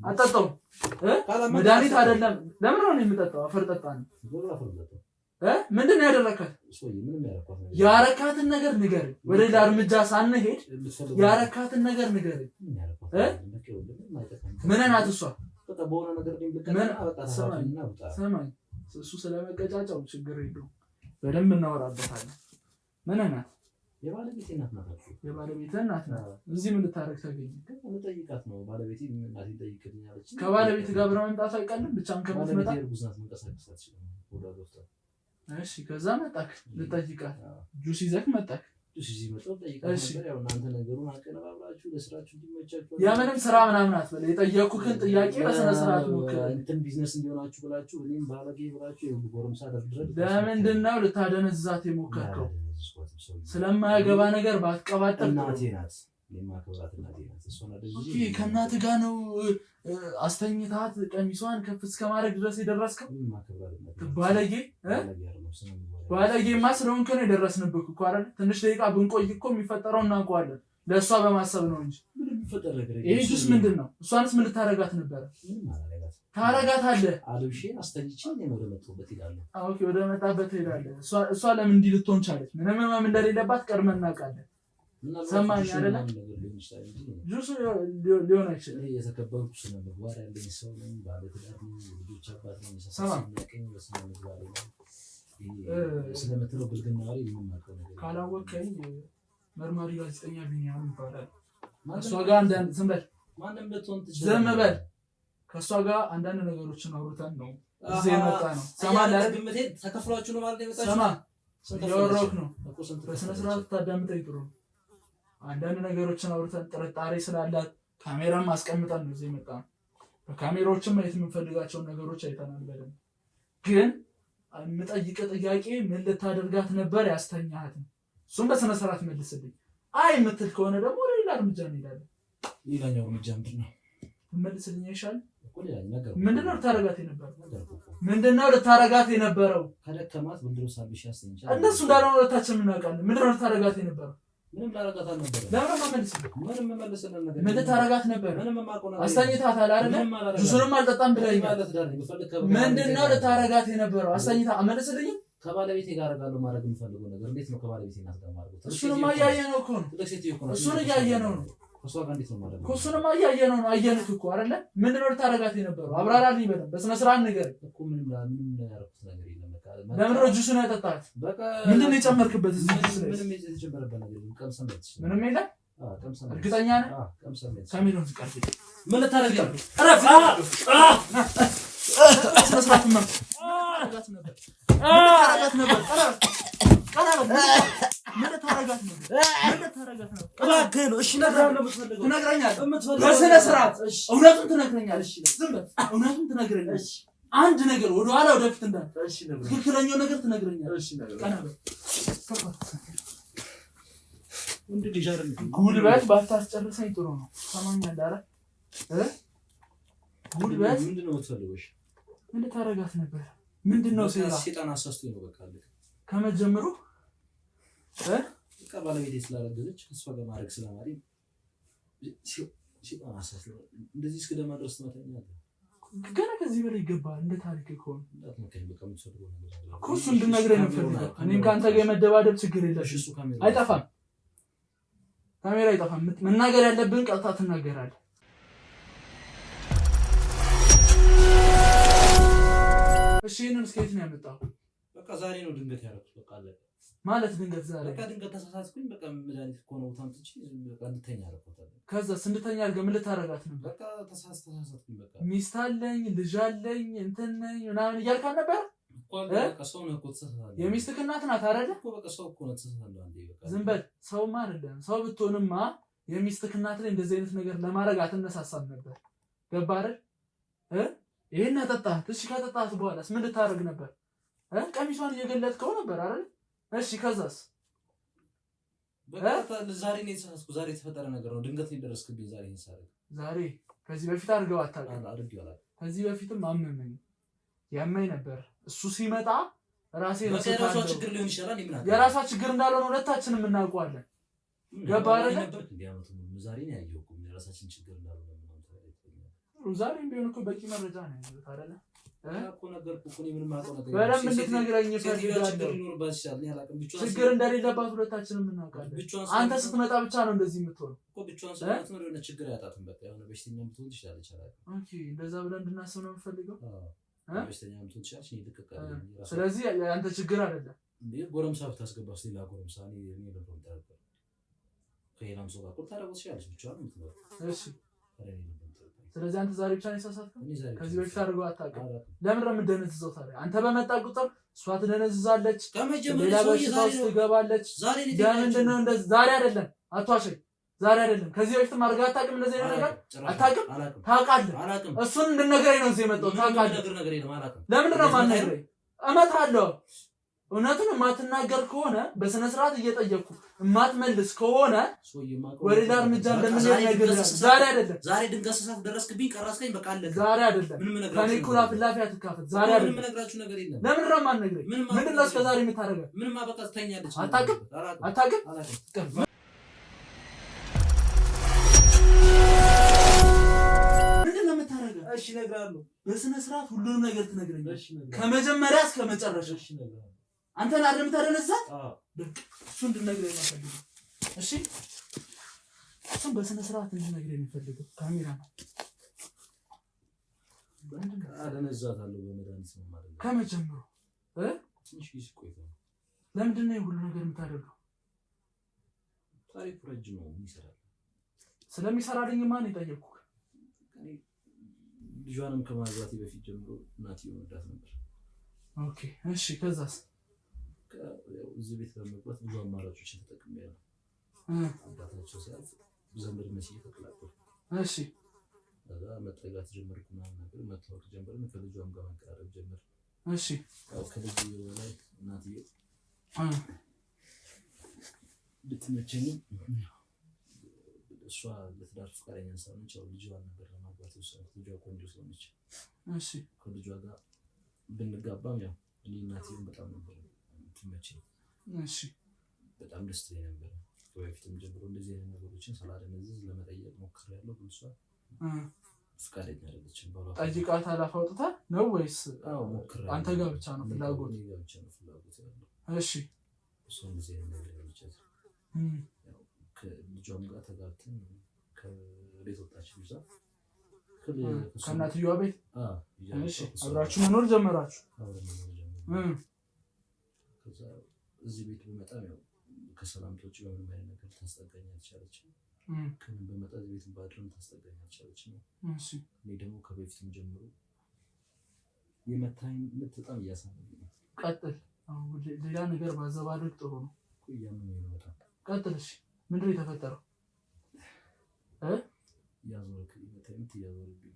S1: አጠጣውም መድኃኒት አይደለም። ለምን ነው የምጠጣው? አፈር ጠጣ ነው። ምንድን ነው ያደረካት? ያረካትን ነገር ንገረኝ። ወደ ሌላ እርምጃ ሳንሄድ ያረካትን ነገር ንገረኝ። ምን ናት እሷ? ሰማኝ። እሱ ስለመቀጫጫው ችግር የለውም፣ በደንብ እናወራበታለን። ምን ናት?
S2: የባለቤቴ እናት ናት።
S1: የባለቤቴ እናት ናት። እዚህ ምን ልታረግ ተገኘ?
S2: ልጠይቃት ነው። ባለቤቴ እናቴ ጠይቅልኛለች።
S1: ከባለቤት ጋር ብራ መምጣት አይቀልም። ብቻም ከምትመጣ እሺ፣ ከዛ መጣክ ልጠይቃት። ጁስ ይዘህ መጣክ።
S2: ጁስ ይዘህ መጣው ጠይቃት ነበር። ያው እናንተ ነገሩን አቀነባብራችሁ ለስራችሁ እንዲመቻችሁ
S1: ያምንም ስራ ምናምን አትበል። የጠየኩህን ጥያቄ በስነ ስርዓት ሞክር።
S2: እንትን ቢዝነስ እንዲሆናችሁ ብላችሁ እኔም ባለጌ ብላችሁ የጎረምሳ ደርድረን
S1: ለምንድን ነው ልታደነዝዛት የሞከርከው? ስለማያገባ ነገር ባትቀባጠር።
S2: እናቴ ናት የማከብራት እናቴ ናት። እሷን አደረጂ
S1: ከእናትህ ጋር ነው አስተኝታት ቀሚሷን ከፍ እስከ ማድረግ ድረስ የደረስከው? ባለጌ ባለጌማ ስለሆንክ ነው የደረስንብህ እኮ አይደል? ትንሽ ደቂቃ ብንቆይ እኮ የሚፈጠረው እናውቀዋለን። ለእሷ በማሰብ ነው እንጂ ይሄ ጁስ ምንድን ነው? እሷንስ ምን ልታረጋት ነበረ? ታረጋታለህ።
S2: አልብሼ አስተኝቼ ወደ መጣሁበት እሄዳለሁ።
S1: ኦኬ፣ ወደ መጣበት እሄዳለህ። እሷ ለምን እንዲህ ልትሆን ቻለች? ምንም ህመም እንደሌለባት ቀድመን እናውቃለን። ሰማኝ አይደለ? ጁስ ሊሆን አይችልም።
S2: የተከበርኩ ስነ ምግባር ያለኝ ሰው ነኝ። ባለትዳር ነኝ። ልጆች አባት ነኝ። በስነ ምግባር ስለምትለው ብልግና ወሬ የምናውቀው ነገር
S1: ካላወቀኝ መርማሪ ጋዜጠኛ ቢኒያም ይባላል። እሷ ጋር አንዳንድ ዝም በል
S2: ማንም ልትሆን ትችላለህ።
S1: ዝም በል ከእሷ ጋር አንዳንድ ነገሮችን አውርተን ነው እዚህ የመጣ ነው። ሰማህ?
S2: ተከፍሏችሁ ነው ማለት የመጣችው?
S1: ሰማህ? እያወራሁህ ነው። በስነ ስርዓት ታዳምጠኝ ጥሩ ነው። አንዳንድ ነገሮችን አውርተን ጥርጣሬ ስላላት ካሜራም አስቀምጠን ነው እዚህ የመጣ ነው። በካሜራዎችም ማየት የምንፈልጋቸውን ነገሮች አይተናል በደንብ። ግን የምጠይቅህ ጥያቄ ምን ልታደርጋት ነበር ያስተኛሃት ነው? እሱም በስነ ስርዓት መልስልኝ። አይ የምትል ከሆነ ደግሞ ሌላ እርምጃ እንሄዳለን።
S2: ሌላኛው እርምጃ ምንድን ነው?
S1: መልስልኝ ይሻል። ምንድን ነው ልታረጋት የነበረው? ምንድን ነው ልታረጋት የነበረው?
S2: ከደከማት ብንድሮ ሳብሽ ያስተኛል።
S1: እነሱ እንዳልሆነ ሁለታችንም እናውቃለን። ምንድን ነው ልታረጋት የነበረው?
S2: ምንም ላረጋት አልነበረም።
S1: ለምን መልስልኝ?
S2: ምንም መመለስልኝ ነገር
S1: ምን ልታረጋት ነበር?
S2: ምንም ማቆና
S1: አስተኝታታል አይደል? ጁስንም አልጠጣም ብለኸኛል። ምንድን ነው ልታረጋት የነበረው? አስተኝታ መልስልኝ።
S2: ከባለቤቴ ጋር አደርጋለሁ ማድረግ የምፈልገው ነገር እንዴት ነው? ከባለቤቴ እናት ጋር ማድረግ
S1: እሱንማ እያየነው እኮ ነው። እሱን እያየነው ነው።
S2: ከእሷ ጋር እንዴት ነው ማድረግ?
S1: እሱንማ እያየነው ነው። አየንክ እኮ አይደለ? ምንድን ነው ልታደርጋት የነበረው? አብራራልኝ በደንብ በስነ ስርዓት ንገረኝ
S2: እኮ። ምንም ያደረኩት ነገር የለም።
S1: ለምን ነው ጁሱን ያጠጣት? ምንድን ነው የጨመርክበት? እዚህ
S2: ምንም የተጨመረበት ነገር የለም። ቀምሰህ
S1: ምንም የለም። እርግጠኛ ነህ? ካሜራውን ዝቃርግ።
S2: ምን ልታደርግ ነው?
S1: ስነ ስርዓት ነው። እውነቱን ትነግረኛለህ። አንድ ነገር ወደኋላ ወደፊት እንዳለ ትክክለኛው ነገር ትነግረኛለህ። ጉልበት ባታስጨርሰኝ ጥሩ ነው። ሰማኛለህ አይደል? ጉልበት
S2: ምንድን ነው የምትፈልገው?
S1: ምን ልታረጋት ነበር? ምንድን ነው
S2: ሴጣን አሳስቶኝ ነው። በቃ
S1: ከመጀመሩ
S2: በቃ ባለቤቴ ስላረገዘች ከእሷ ጋር ማድረግ ስለማለኝ ሴጣን አሳስቶኝ እንደዚህ እስከ ደማ ድረስ ትመታኛለህ።
S1: ገና ከዚህ በላይ ይገባል። እንደ ታሪክ ከሆነ
S2: እኮ
S1: እሱ እንድነግረኝ ነው የምፈልገው። እኔም ከአንተ ጋር የመደባደብ ችግር የለሽም። አይጠፋም፣ ካሜራ አይጠፋም። መናገር ያለብን ቀጥታ ትናገራለህ። እሺ ይሄንን እስከ የት ነው ያመጣው?
S2: በቃ ዛሬ ነው ድንገት ያደረኩት። በቃ አለቀ
S1: ማለት ድንገት ዛሬ
S2: በቃ ድንገት ተሳሳትኩኝ። በቃ መድኃኒት እኮ ነው ታምጥቼ በቃ እንድተኛ አደረኩት።
S1: ከዛ እንድተኛ አድርገህ ምን ልታረጋት ነው?
S2: በቃ ተሳሳትኩኝ። በቃ
S1: ሚስት አለኝ ልጅ አለኝ እንትን ነኝ ምናምን እያልክ ነበር
S2: እኮ። በቃ ሰው ነው እኮ ተሳሳትኩኝ።
S1: የሚስትህ እናት ናት አይደል
S2: እኮ። በቃ ሰው እኮ ነው ተሳሳትኩኝ። አንዴ በቃ
S1: ዝም በል። ሰውማ አይደለም። ሰው ብትሆንማ የሚስትህ እናት ላይ እንደዚህ አይነት ነገር ለማድረግ አትነሳሳም ነበር። ገባህ አይደል? ይሄን አጠጣት። እሺ ካጠጣት በኋላስ ምን ልታረግ ነበር? ቀሚሷን እየገለጥከው ነበር አይደል? እሺ ከዛስ?
S2: በቃ ዛሬ ነው የተሳሳትኩ። ዛሬ የተፈጠረ ነገር ነው። ድንገት ነው የደረስክብኝ። ዛሬ እንሳረግ።
S1: ዛሬ ከዚህ በፊት አድርገው አታውቅም?
S2: አድርጌዋለሁ።
S1: ከዚህ በፊትም አመመኝ ያመኝ ነበር። እሱ ሲመጣ ራሴ ነው
S2: የራሷ ችግር ሊሆን ይችላል።
S1: የራሷ ችግር እንዳልሆነ ሁለታችንም እናውቀዋለን። ገባህ አይደል?
S2: ዛሬ ነው ያየሁት የራሳችን ችግር እንዳልሆነ።
S1: ዛሬም ቢሆን እኮ በቂ መረጃ ነው ያለው አይደል?
S2: እኮ ነገርኩህ እኮ ምንም አውቀው ነገር
S1: በደንብ እንድትነግረኝ እፈልጋለሁ። ችግር እንደሌለባት ሁለታችንም እናውቃለን። አንተ ስትመጣ ብቻ ነው እንደዚህ የምትሆነው
S2: እኮ። ብቻዋን ስለሆነች ነው የሆነ ችግር ያጣትም። በቃ የሆነ በሽተኛ የምትሆን ትችላለች።
S1: ኦኬ እንደዛ ብለን እንድናስብ ነው የምፈልገው።
S2: በሽተኛ የምትሆን ትችላለች። እኔ ልክ
S1: ስለዚህ የአንተ ችግር አይደለም።
S2: ጎረምሳ ብታስገባስ ሌላ ጎረምሳ እኔ ለምን ታረጋለህ? ከሌላም ሰው ጋር እኮ ታረጋለች ትችላለች። ብቻዋን የምትኖር
S1: እሺ። ስለዚህ አንተ ዛሬ ብቻ ነው የተሳሳትከው። ከዚህ በፊት አድርገው አታውቅም። ለምን ነው የምትደነዝዘው ታዲያ? አንተ በመጣ ቁጥር እሷ ትደነዝዛለች፣ ሌላ በሽታ ውስጥ ትገባለች። ለምንድን ነው እንደዚህ? ዛሬ አይደለም፣ አትዋሸኝ። ዛሬ አይደለም። ከዚህ በፊት አድርገው አታውቅም። እንደዚህ አይነት ነገር አታውቅም። ታውቃለህ። እሱን እንድነግረኝ ነው እዚህ የመጣሁት። ታውቃለህ። ለምንድን ነው የማትነግረኝ? እመታለሁ። እውነቱን የማትናገር ከሆነ በስነ ስርዓት እየጠየቅኩ የማትመልስ ከሆነ ወደ ሌላ እርምጃ እንደምንሄድ ነግሬሃለሁ። ዛሬ አይደለም።
S2: ዛሬ ድንገት ተሳሳትኩ ደረስክብኝ፣ ቀረስከኝ። በቃ አለ።
S1: ዛሬ አይደለም። ከኔ እኮ ላፍላፊ አትካፈት። ዛሬ አይደለም።
S2: ምንም እነግራችሁ ነገር የለም።
S1: ለምን ነው የማትነግረኝ? ምንድን ነው እስከ ዛሬ የምታደርገው?
S2: ምንም በቃ ትተኛለች።
S1: አታውቅም። ምንድን ነው የምታደርገው?
S2: እሺ እነግርሃለሁ።
S1: በስነ ስርዓት ሁሉንም ነገር ትነግረኛለህ፣ ከመጀመሪያ እስከ መጨረሻ። እሺ እነግርሃለሁ። አንተን አይደል የምታደነዛት? እሱ እንድነግረኝ ነው የምፈልገው። እሺ እሱን በስነ ስርዓት እንድነግረኝ ነው የምፈልገው። ካሜራ ነው
S2: አደነዛታለሁ በመድኃኒት ነው ማለት ነው።
S1: ከመጀመሩ
S2: ትንሽ ጊዜ ቆይቶ ነው።
S1: ለምንድን ነው ሁሉ ነገር የምታደርገው?
S2: ታሪኩ ረጅም ነው። ይሰራል።
S1: ስለሚሰራልኝ ማን የጠየቅኩህ?
S2: ልጇንም ከማግባቴ በፊት ጀምሮ እናትዬው ወዳት ነበር።
S1: ኦኬ እሺ ከዛስ?
S2: እዚህ ቤት ለመግባት ብዙ አማራጮችን ተጠቅሜያለሁ። አባታቸው ሲያዝ ዘመድ መስዬ ተቀላቀልኩ።
S1: እሺ
S2: ከዛ መጠጋት ጀመርኩ ምናምን ነገር መተዋወቅ ጀመርን። ከልጇም ጋር መቀራረብ ጀመር።
S1: እሺ
S2: ከልጅ በላይ እናትዬው ብትመቸኝም እሷ ለትዳር ፈቃደኛ ሳይሆነች ልጇን ነበር ለማግባት የወሰነች። ልጇ ቆንጆ ስለሆነች
S1: እሺ
S2: ከልጇ ጋር ብንጋባም ያው እኔ እናትዬውን በጣም ነበር ትመቸኝ።
S1: እሺ
S2: በጣም ደስ ይለኝ ነበር። ከበፊትም ጀምሮ እንደዚህ አይነት ነገሮችን ስላደነዝዝ ለመጠየቅ ሞክሬያለሁ። ግን እሷ ፍቃደኛ አይደለችም።
S1: ጠይቃት አላፋውጥታ ነው ወይስ አንተ ጋር ብቻ ነው ፍላጎት? እሺ
S2: እሱን ጊዜ ነገር ያለቻት ከልጇም ጋር ተጋብተን ከቤት ወጣች ልጅ
S1: ከእናትየዋ ቤት እሺ አብራችሁ መኖር ጀመራችሁ?
S2: ከዛ እዚህ ቤት በመጣም ያው ከሰላምቶች ጋር ምንም አይነት ነገር ታስጠጋኝ አልቻለችም። ከምን በመጣ እዚህ ቤት ባድርም ታስጠጋኝ አልቻለችም።
S1: እሺ
S2: እኔ ደግሞ ከበፊትም ጀምሮ የመታኝ በጣም እያሳመመኝ ነው።
S1: ቀጥል። አሁን ሌላ ነገር ባዘባደግ ጥሩ ነው።
S2: ያምን ነው በጣም
S1: ቀጥል። እሺ ምንድን ነው የተፈጠረው?
S2: ያዞርክ ይመታኝ ትያዞርብኝ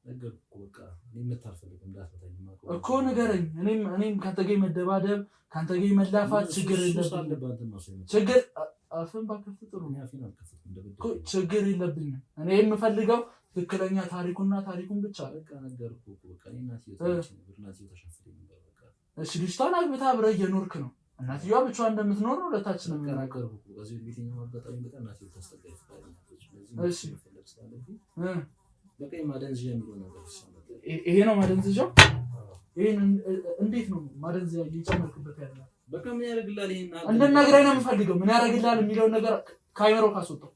S2: ነገር በቃ እኔ መታፈልግ እንዳትመታኝ ማቆ
S1: እኮ ንገረኝ። እኔም ካንተ ጋር መደባደብ ካንተ ጋር መላፋት ችግር የለብኝም። ችግር አፍን ባከፍት ጥሩ ነው። ያፊን አልከፍትም እንደበደለ ችግር የለብኝም። እኔ የምፈልገው ትክክለኛ ታሪኩን ብቻ
S2: በቃ ነገርኩ እኮ በቃ እናትዬ ተሸፍደኝ ነበር በቃ።
S1: እሺ ልጅቷን አግብታ አብረህ እየኖርክ ነው። እናትየዋ ብቻዋን እንደምትኖር ነው ሁለታችንም
S2: ነገርኩ እኮ ከዚህ ቤተኛው አጋጣሚ በቃ እናትዬ ታስጠጋኝ ስለዚህ
S1: እሺ
S2: በቃ ማደንዘዣ የሚለው ነገር
S1: ይሄ ነው ማደንዘዣው። ይሄን እንዴት ነው ማደንዘዣ እየጨመርክበት ያለው?
S2: በቃ ምን ያደርግልሃል? ይሄን
S1: እንድትነግረኝ ነው የምፈልገው። ምን ያደርግልሃል የሚለውን ነገር ካይመረው ካስወጣው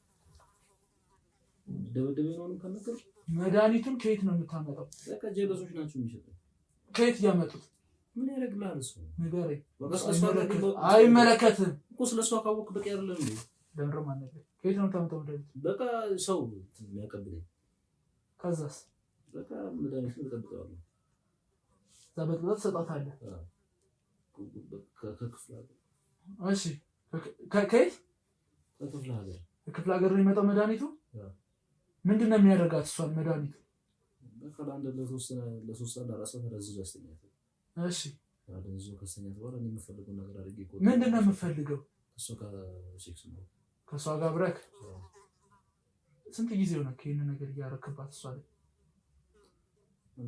S2: ደበደበኝ ነው ከነገር
S1: መድኃኒቱን ከየት ነው የምታመጣው?
S2: በቃ ጀለሶች ናቸው የሚሸጡት።
S1: ከየት እያመጡት?
S2: ምን ያደርግልሃል? እሱ
S1: ንገረኝ። አይመለከትም
S2: እኮ ስለሷ ካወቅ በቃ አይደለም እንዴ?
S1: ደምሮ ማለት ከየት ነው የምታመጣው መድኃኒት?
S2: በቃ ሰው የሚያቀብለኝ
S1: ከዛስ
S2: በቃ መድኃኒቱን እጠብቀዋለሁ።
S1: ዘበጥበት ሰጣታለህ?
S2: ከክፍለ ሀገር።
S1: እሺ ከየት? ከክፍለ ሀገር ነው የመጣው መድኃኒቱ? ምንድን ነው የሚያደርጋት እሷን መድኃኒቱ?
S2: በቃ ለአንድ ለሶስት ሰዓት ለአራት ሰዓት ረዝዞ ያስተኛታል።
S1: እሺ
S2: ረዝዞ ከስተኛት በኋላ እኔ የምፈልገው ነገር አድርጌ
S1: ምንድን ነው የምፈልገው?
S2: እሷ ጋር ሴክስ ነው።
S1: ከእሷ ጋር አብረክ ስንት ጊዜ ሆነ ይሄንን ነገር እያደረክባት እሷ ላይ?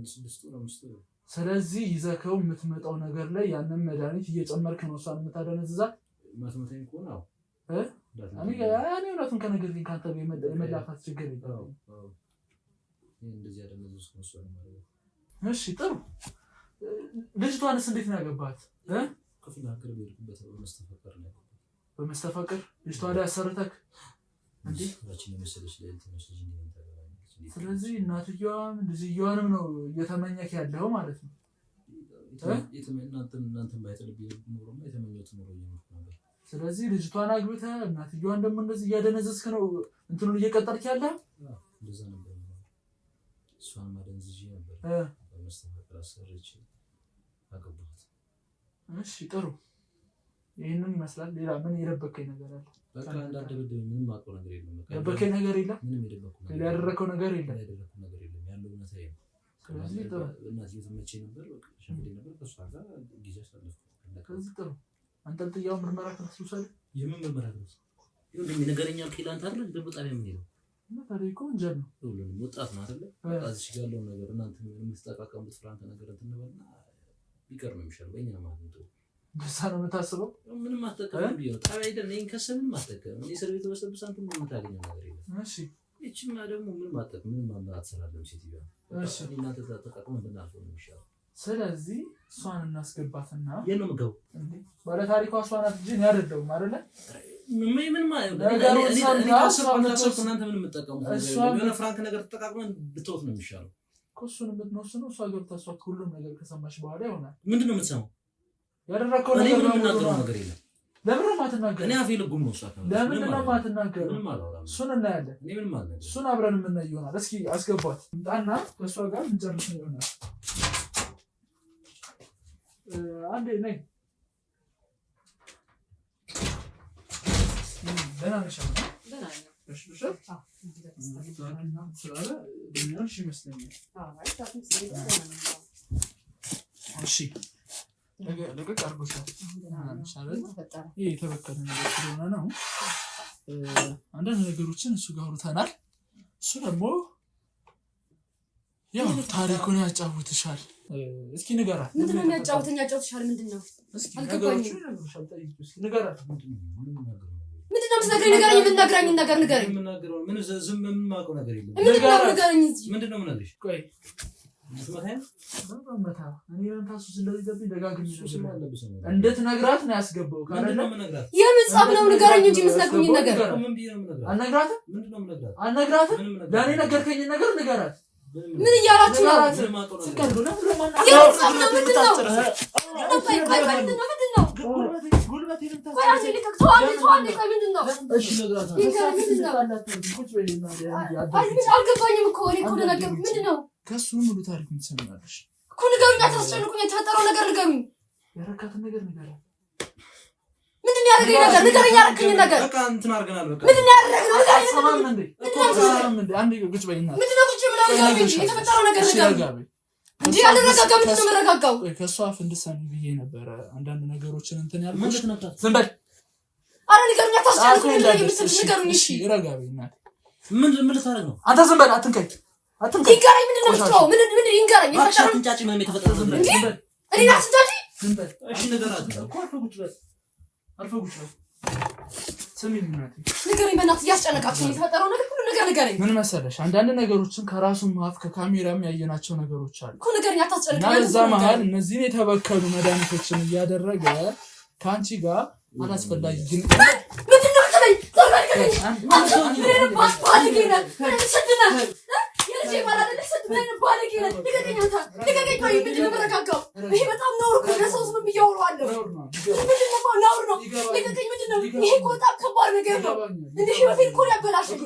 S2: 6 ወር 5 ወር።
S1: ስለዚህ ይዘከው የምትመጣው ነገር ላይ ያንን መድኃኒት እየጨመርክ ነው እሷን የምታደነዝዛት?
S2: ማስመታኝ ከሆነ አዎ
S1: እኔ እውነቱን ከነገርኩኝ ካንተ የመላፋት ችግር የለም።
S2: እንደዚህ ያደነዝዝ ነው እሷ ማለት ነው።
S1: እሺ ጥሩ። ልጅቷንስ እንዴት ነው ያገባት?
S2: ክፍለ ሀገር በሄድኩበት በመስተፋቅር ነው ያገባት።
S1: በመስተፋቅር ልጅቷ ላይ አሰርተክ እንዴ?
S2: ወጪ መሰለሽ ላይ ትንሽ ልጅ ነው ተባለ።
S1: ስለዚህ እናትየዋም ልጅየዋንም ነው እየተመኘክ ያለው ማለት ነው።
S2: እናንተን ባይተልብ ኖሮማ የተመኘሁት ኖሮ እየኖርኩ ነበር።
S1: ስለዚህ ልጅቷን አግብተህ እናትየዋን ደግሞ እንደዚህ እያደነዘዝክ ነው እንትኑን እየቀጠልክ ያለህ?
S2: እንደዛ ነበር። እሷን ማደንዝዤ ነበር በመስተፋቅር አሰርቼ አገባሁት።
S1: እሺ ጥሩ። ይሄንን ይመስላል። ሌላ ምን የደበከኝ ነገር አለ?
S2: በቃ እንዳደበደበኝ ምንም አውቀው ነገር የለም። በቃ
S1: የደበከኝ ነገር የለም።
S2: ምንም የደበኩት ነገር
S1: ሌላ ያደረከው ነገር የለም።
S2: ያደረኩት ነገር የለም። ያለው እውነታ ይሄ ነው።
S1: ስለዚህ ጥሩ።
S2: እናትዬ ተመቸኝ ነበር። በቃ ሸምዴ ነበር ከእሷ ጋር ጊዜ አሳለፍኩ።
S1: ስለዚህ ጥሩ። አንጠልጥያው ምርመራ ከተስውሰል
S2: የምን ምርመራ ነው? ይሁን ነገረኛው ከላንተ አይደል? በጣም ምን ይለው
S1: እና ታዲያ እኮ ወንጀል ነው።
S2: ሁሉንም ወጣት ነው አይደል? በቃ እዚህ ጋር ያለው ነገር እናንተ የምትጠቃቀሙት ፍራንክ ነገር እንትን ነበርና ቢቀር ነው የሚሻለው በእኛ ማለት ነው።
S1: እንደዛ ነው የምታስበው?
S2: ምንም አትጠቀምም ቢሆን ታዲያ አይደል? እኔን ከሰምን ማስተካከል እኔ እስር ቤት ወሰድኩ ሳንቲም ምን የምታገኘው ነገር የለም።
S1: እሺ
S2: እቺማ ደግሞ ምንም አትጠቀም ምንም አትሰራለም ሴትዮዋ። እሺ እናንተ ተጠቃቀሙ ብናልፈው ነው የሚሻለው።
S1: ስለዚህ እሷን እናስገባትና
S2: የት ነው የምገባው?
S1: ባለ ታሪኳ እሷ ናት እንጂ እኔ አይደለሁም አይደለ?
S2: ምን ማለት ነው? እኔ ካሰብኩ እናንተ ምን የምትጠቀሙት የሆነ ፍራንክ ነገር ተጠቃቅመን ብትወት ነው የሚሻለው።
S1: እሱን የምትወስነው እሷ ገብታ እሷ ሁሉም ነገር ከሰማች በኋላ ይሆናል።
S2: ምንድን ነው የምትሰማው?
S1: ያደረከው
S2: ነገር ምንም የምናገረው ነገር የለም።
S1: ለምን ነው የማትናገረው?
S2: እኔ አፌ ልጉም ነው እሷ ካለ
S1: ለምን ነው የማትናገረው?
S2: ምንም አላወራም።
S1: እሱን እናያለን።
S2: እኔ ምንም ማለት ነው
S1: እሱን አብረን የምናይ ይሆናል። እስኪ አስገባት እንጣና ከእሷ ጋር እንጨርስ ይሆናል። አንዴ ነይ ደህና ነሽ?
S3: ደህና ነኝ።
S1: እሺ እሺ ለቀቅ አድርጎሻል። ይህ የተበከለ ነገር ስለሆነ ነው። አንዳንድ ነገሮችን እሱ ጋር አውርተናል። እሱ ደግሞ ያው ታሪኩን ያጫውትሻል። እስኪ ንገራት።
S3: ምንድን ነው የሚያጫውተኝ? ያጫውትሻል ምንድን ነው?
S1: እስኪ ነገሮችን ንገራት።
S3: ምንድነው የምትነግረኝ? ንገረኝ። የምትነግረኝ ነገር ንገረኝ።
S2: የምናገረው ምን ዝም የምማውቀው ነገር የለም።
S3: ምንድነው ንገረኝ እንጂ
S2: ምንድነው የምነግርሽ?
S1: ቆይ
S2: ምትመታኝ
S1: መታ እኔ ለምታሱ ስለዚህ ደጋግሜ እንድትነግራት ነው ያስገባው።
S2: ምንድነው የምነግራት?
S3: የምን ጸብ ነው? ንገረኝ እንጂ የምትነግሩኝ ነገር
S2: ምን ብዬ ነው የምነግራት?
S1: አልነግራትም።
S2: ምንድነው የምነግራት?
S1: አልነግራትም። ለእኔ ነገርከኝ ነገር ንገራት።
S3: ምን እያላችሁ ነው?
S1: ስቀልዱ ነው
S3: የምን ጸብ ነው? ምንድነው? አልገባኝም እኮ እኔ እኮ ነገርኩህ። ምንድነው?
S1: ከሱ ሙሉ ታሪኩን ትሰማለሽ
S3: እኮ ንገሩኝ። አታስጨንቁኝ። የተፈጠረው ነገር ንገሩኝ።
S1: ያረካትን ነገር ንገራት።
S3: ምንድን ያደረገኝ ነገር ንገረኝ። ያደረገኝ ነገር
S2: በቃ እንትን አድርገናል። በቃ
S3: ምንድን ያደረገው ነገር
S1: ሰማም እንዴ? አንዴ ቁጭ በይና
S3: ምንድነው ቁጭ ብለው ንገሩኝ። የተፈጠረው ነገር ንገሩኝ። እንዴ ያደረጋጋ ምንድን ነው የምረጋጋው?
S1: ከእሷ አፍ እንድትሰሚ ብዬ ነበረ አንዳንድ ነገሮችን እንትን ያልኩሽ። ዝም በል።
S3: ኧረ ንገሩኝ። አታስጨንቁኝ። ንገሩኝ። እሺ
S1: ረጋ በይ እናቴ።
S2: ምን ልታደርግ ነው?
S1: አንተ ዝም በል። አትንካኝ።
S3: ይንገረኝ። ምንድን ነው የምትለው? ምን ይንገረኝ?
S2: አትንጫጭ። ምንም የተፈጠረው ነገር
S3: የለም። እኔ አትንጫጭ።
S1: ዝም በል።
S2: እሺ ንገራት
S1: እኮ አልፈህ ቁጭ በል። ስሚኝ እናቴ፣
S3: ንገረኝ በእናትህ። እያስጨነቃችሁኝ የተፈጠረው ነገር ሁሉ ነገር ንገረኝ።
S1: ምን መሰለሽ አንዳንድ ነገሮችን ከራሱም አፍ ከካሜራም ያየናቸው ነገሮች አሉ
S3: እኮ ንገረኝ። አታስጨንቀኝ።
S1: እና በዛ መሀል እነዚህን የተበከሉ መድኃኒቶችን እያደረገ ከአንቺ ጋር አላስፈላጊ ግን
S3: ምንድን ነው የምትለኝ? ባለጌ ነህ። ስድ ነህ። የልጄ ባል አይደለህ። ስድ ነህ። ባለጌ ነህ። ልቀቀኝ አንተ። ልቀቀኝ። ቆይ ምንድን ነው የምረጋጋው? ይሄ በጣም ነውር እኮ ነው። ሰው ዝም እያወራዋለሁ። ምንድን ነው ነውር ነው? ልቀቀኝ። ምንድን ነው ይሄ? እኮ በጣም ከባድ ነገር ነው። እንደ ህይወቴን እኮ ያበላሸኝ።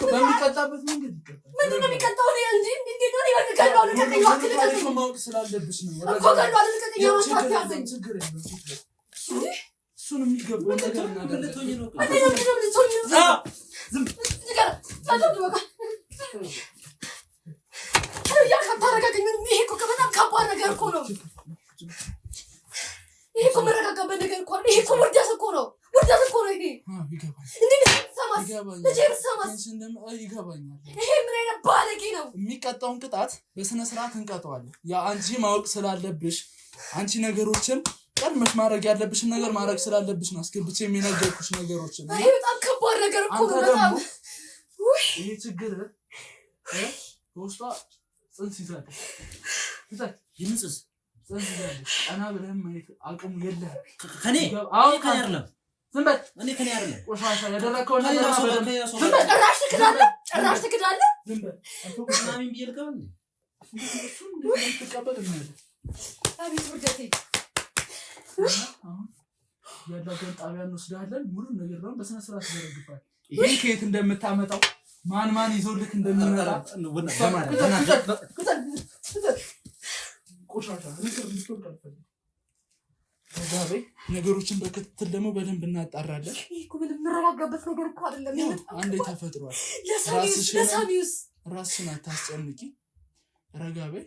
S1: በሚቀጣበት መንገድ ይቀጣል።
S3: ምንድን ነው የሚቀጣው? እንዴ እንዴት ነው ይበቃለሁ? ልቀቀኝ። ልቀቀኝ።
S1: ማወቅ ስላለብሽ ነው
S3: እኮ ገለዋል። ልቀቀኝ። ያማታት ያዘኝ።
S1: ችግር የለም። እሱን የሚገባው ነገር እናደርጋለን። ይሄ እኮ በጣም ከባድ ነገር እኮ ነው። ይሄ እኮ መረጋጋበት ነገር እኮ ነው። ይሄ እኮ ውርደት እኮ ነው። ውርደት እኮ ነው። ይሄ እንዴት ብትሰማስ? ልጄ ብትሰማስ? ይገባኛል።
S3: ይሄ ምን አይነት ባለጌ ነው?
S1: የሚቀጣውን ቅጣት በስነ ስርዓት እንቀጣዋለን። ያ አንቺ ማወቅ ስላለብሽ አንቺ ነገሮችን ቀድመሽ ማድረግ ያለብሽን ነገር ማድረግ ስላለብሽ ነው አስገብቼ የሚነገርኩሽ ነገሮችን።
S3: ይሄ በጣም ከባድ ነገር እኮ ነው። በጣም
S1: ይሄ ችግር በውስጧ ጽንስ ይዛለች።
S2: ይምጽስ
S1: ጽንስ ይዛለች። ቀና ብለህም ማየት አቅሙ የለህም።
S2: ከኔ አይደለም።
S1: ዝም በል።
S2: እኔ ከኔ አይደለም።
S1: ቆሻሻ ያደረከው ነገር
S3: ጭራሽ ትክዳለህ። ጭራሽ ትክዳለህ።
S1: ዝም በል።
S2: ምናምን ብዬ ልቀበል እንዴ?
S1: እሱን እንደምትቀበል እናያለን።
S3: አቤት ውርደቴ።
S1: አሁን ያለውን ጣቢያ እንወስዳለን። ሙሉ ነገር ነው በስነ ስርዓት ይዘረግፋል። ይሄ ከየት እንደምታመጣው ማን ይዞልክ እንደሚመጣ ነገሮችን በክትትል ደግሞ በደንብ እናጣራለን።
S3: ይሄ እኮ ምንም የምረጋጋበት ነገር እኮ አይደለም።
S1: አንዴ ተፈጥሯል። ራስሽን አታስጨንቂ። ረጋ በይ።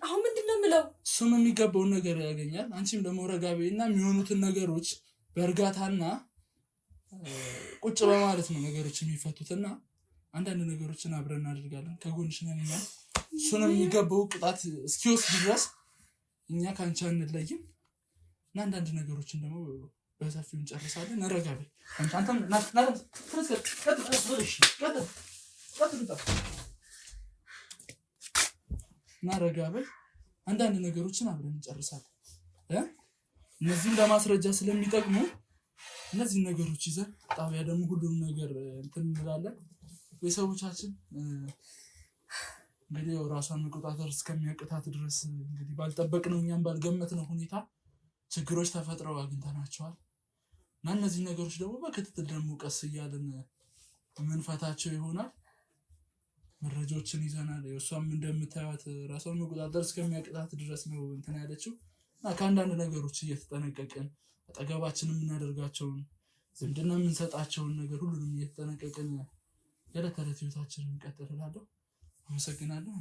S3: አሁን ምንድን ነው የምለው?
S1: እሱም የሚገባውን ነገር ያገኛል። አንቺም ደግሞ ረጋ በይ እና የሚሆኑትን ነገሮች በእርጋታና ቁጭ በማለት ነው ነገሮች የሚፈቱትና አንዳንድ ነገሮችን አብረን እናደርጋለን። ከጎንሽ ነን እኛ። እሱንም የሚገባው ቅጣት እስኪወስድ ድረስ እኛ ከአንቺ አንለይም እና አንዳንድ ነገሮችን ደግሞ በሰፊው እንጨርሳለን። ረጋ በይ። አንተም እና ረጋ በይ። አንዳንድ ነገሮችን አብረን እንጨርሳለን። እነዚህም ለማስረጃ ስለሚጠቅሙ እነዚህ ነገሮች ይዘን ጣቢያ ደግሞ ሁሉም ነገር እንትን እንላለን። ቤተሰቦቻችን እንግዲህ ያው ራሷን መቆጣጠር እስከሚያቅታት ድረስ እንግዲህ ባልጠበቅነው እኛም ባልገመትነው ሁኔታ ችግሮች ተፈጥረው አግኝተናቸዋል እና እነዚህ ነገሮች ደግሞ በክትትል ደግሞ ቀስ እያልን የምንፈታቸው ይሆናል። መረጃዎችን ይዘናል። እሷም እንደምታዩት ራሷን መቆጣጠር እስከሚያቅታት ድረስ ነው እንትን ያለችው እና ከአንዳንድ ነገሮች እየተጠነቀቅን አጠገባችን የምናደርጋቸውን ዝምድና የምንሰጣቸውን ነገር ሁሉንም እየተጠነቀቅን የዕለት ተዕለት ህይወታችንን እንቀጥል እላለሁ። አመሰግናለሁ።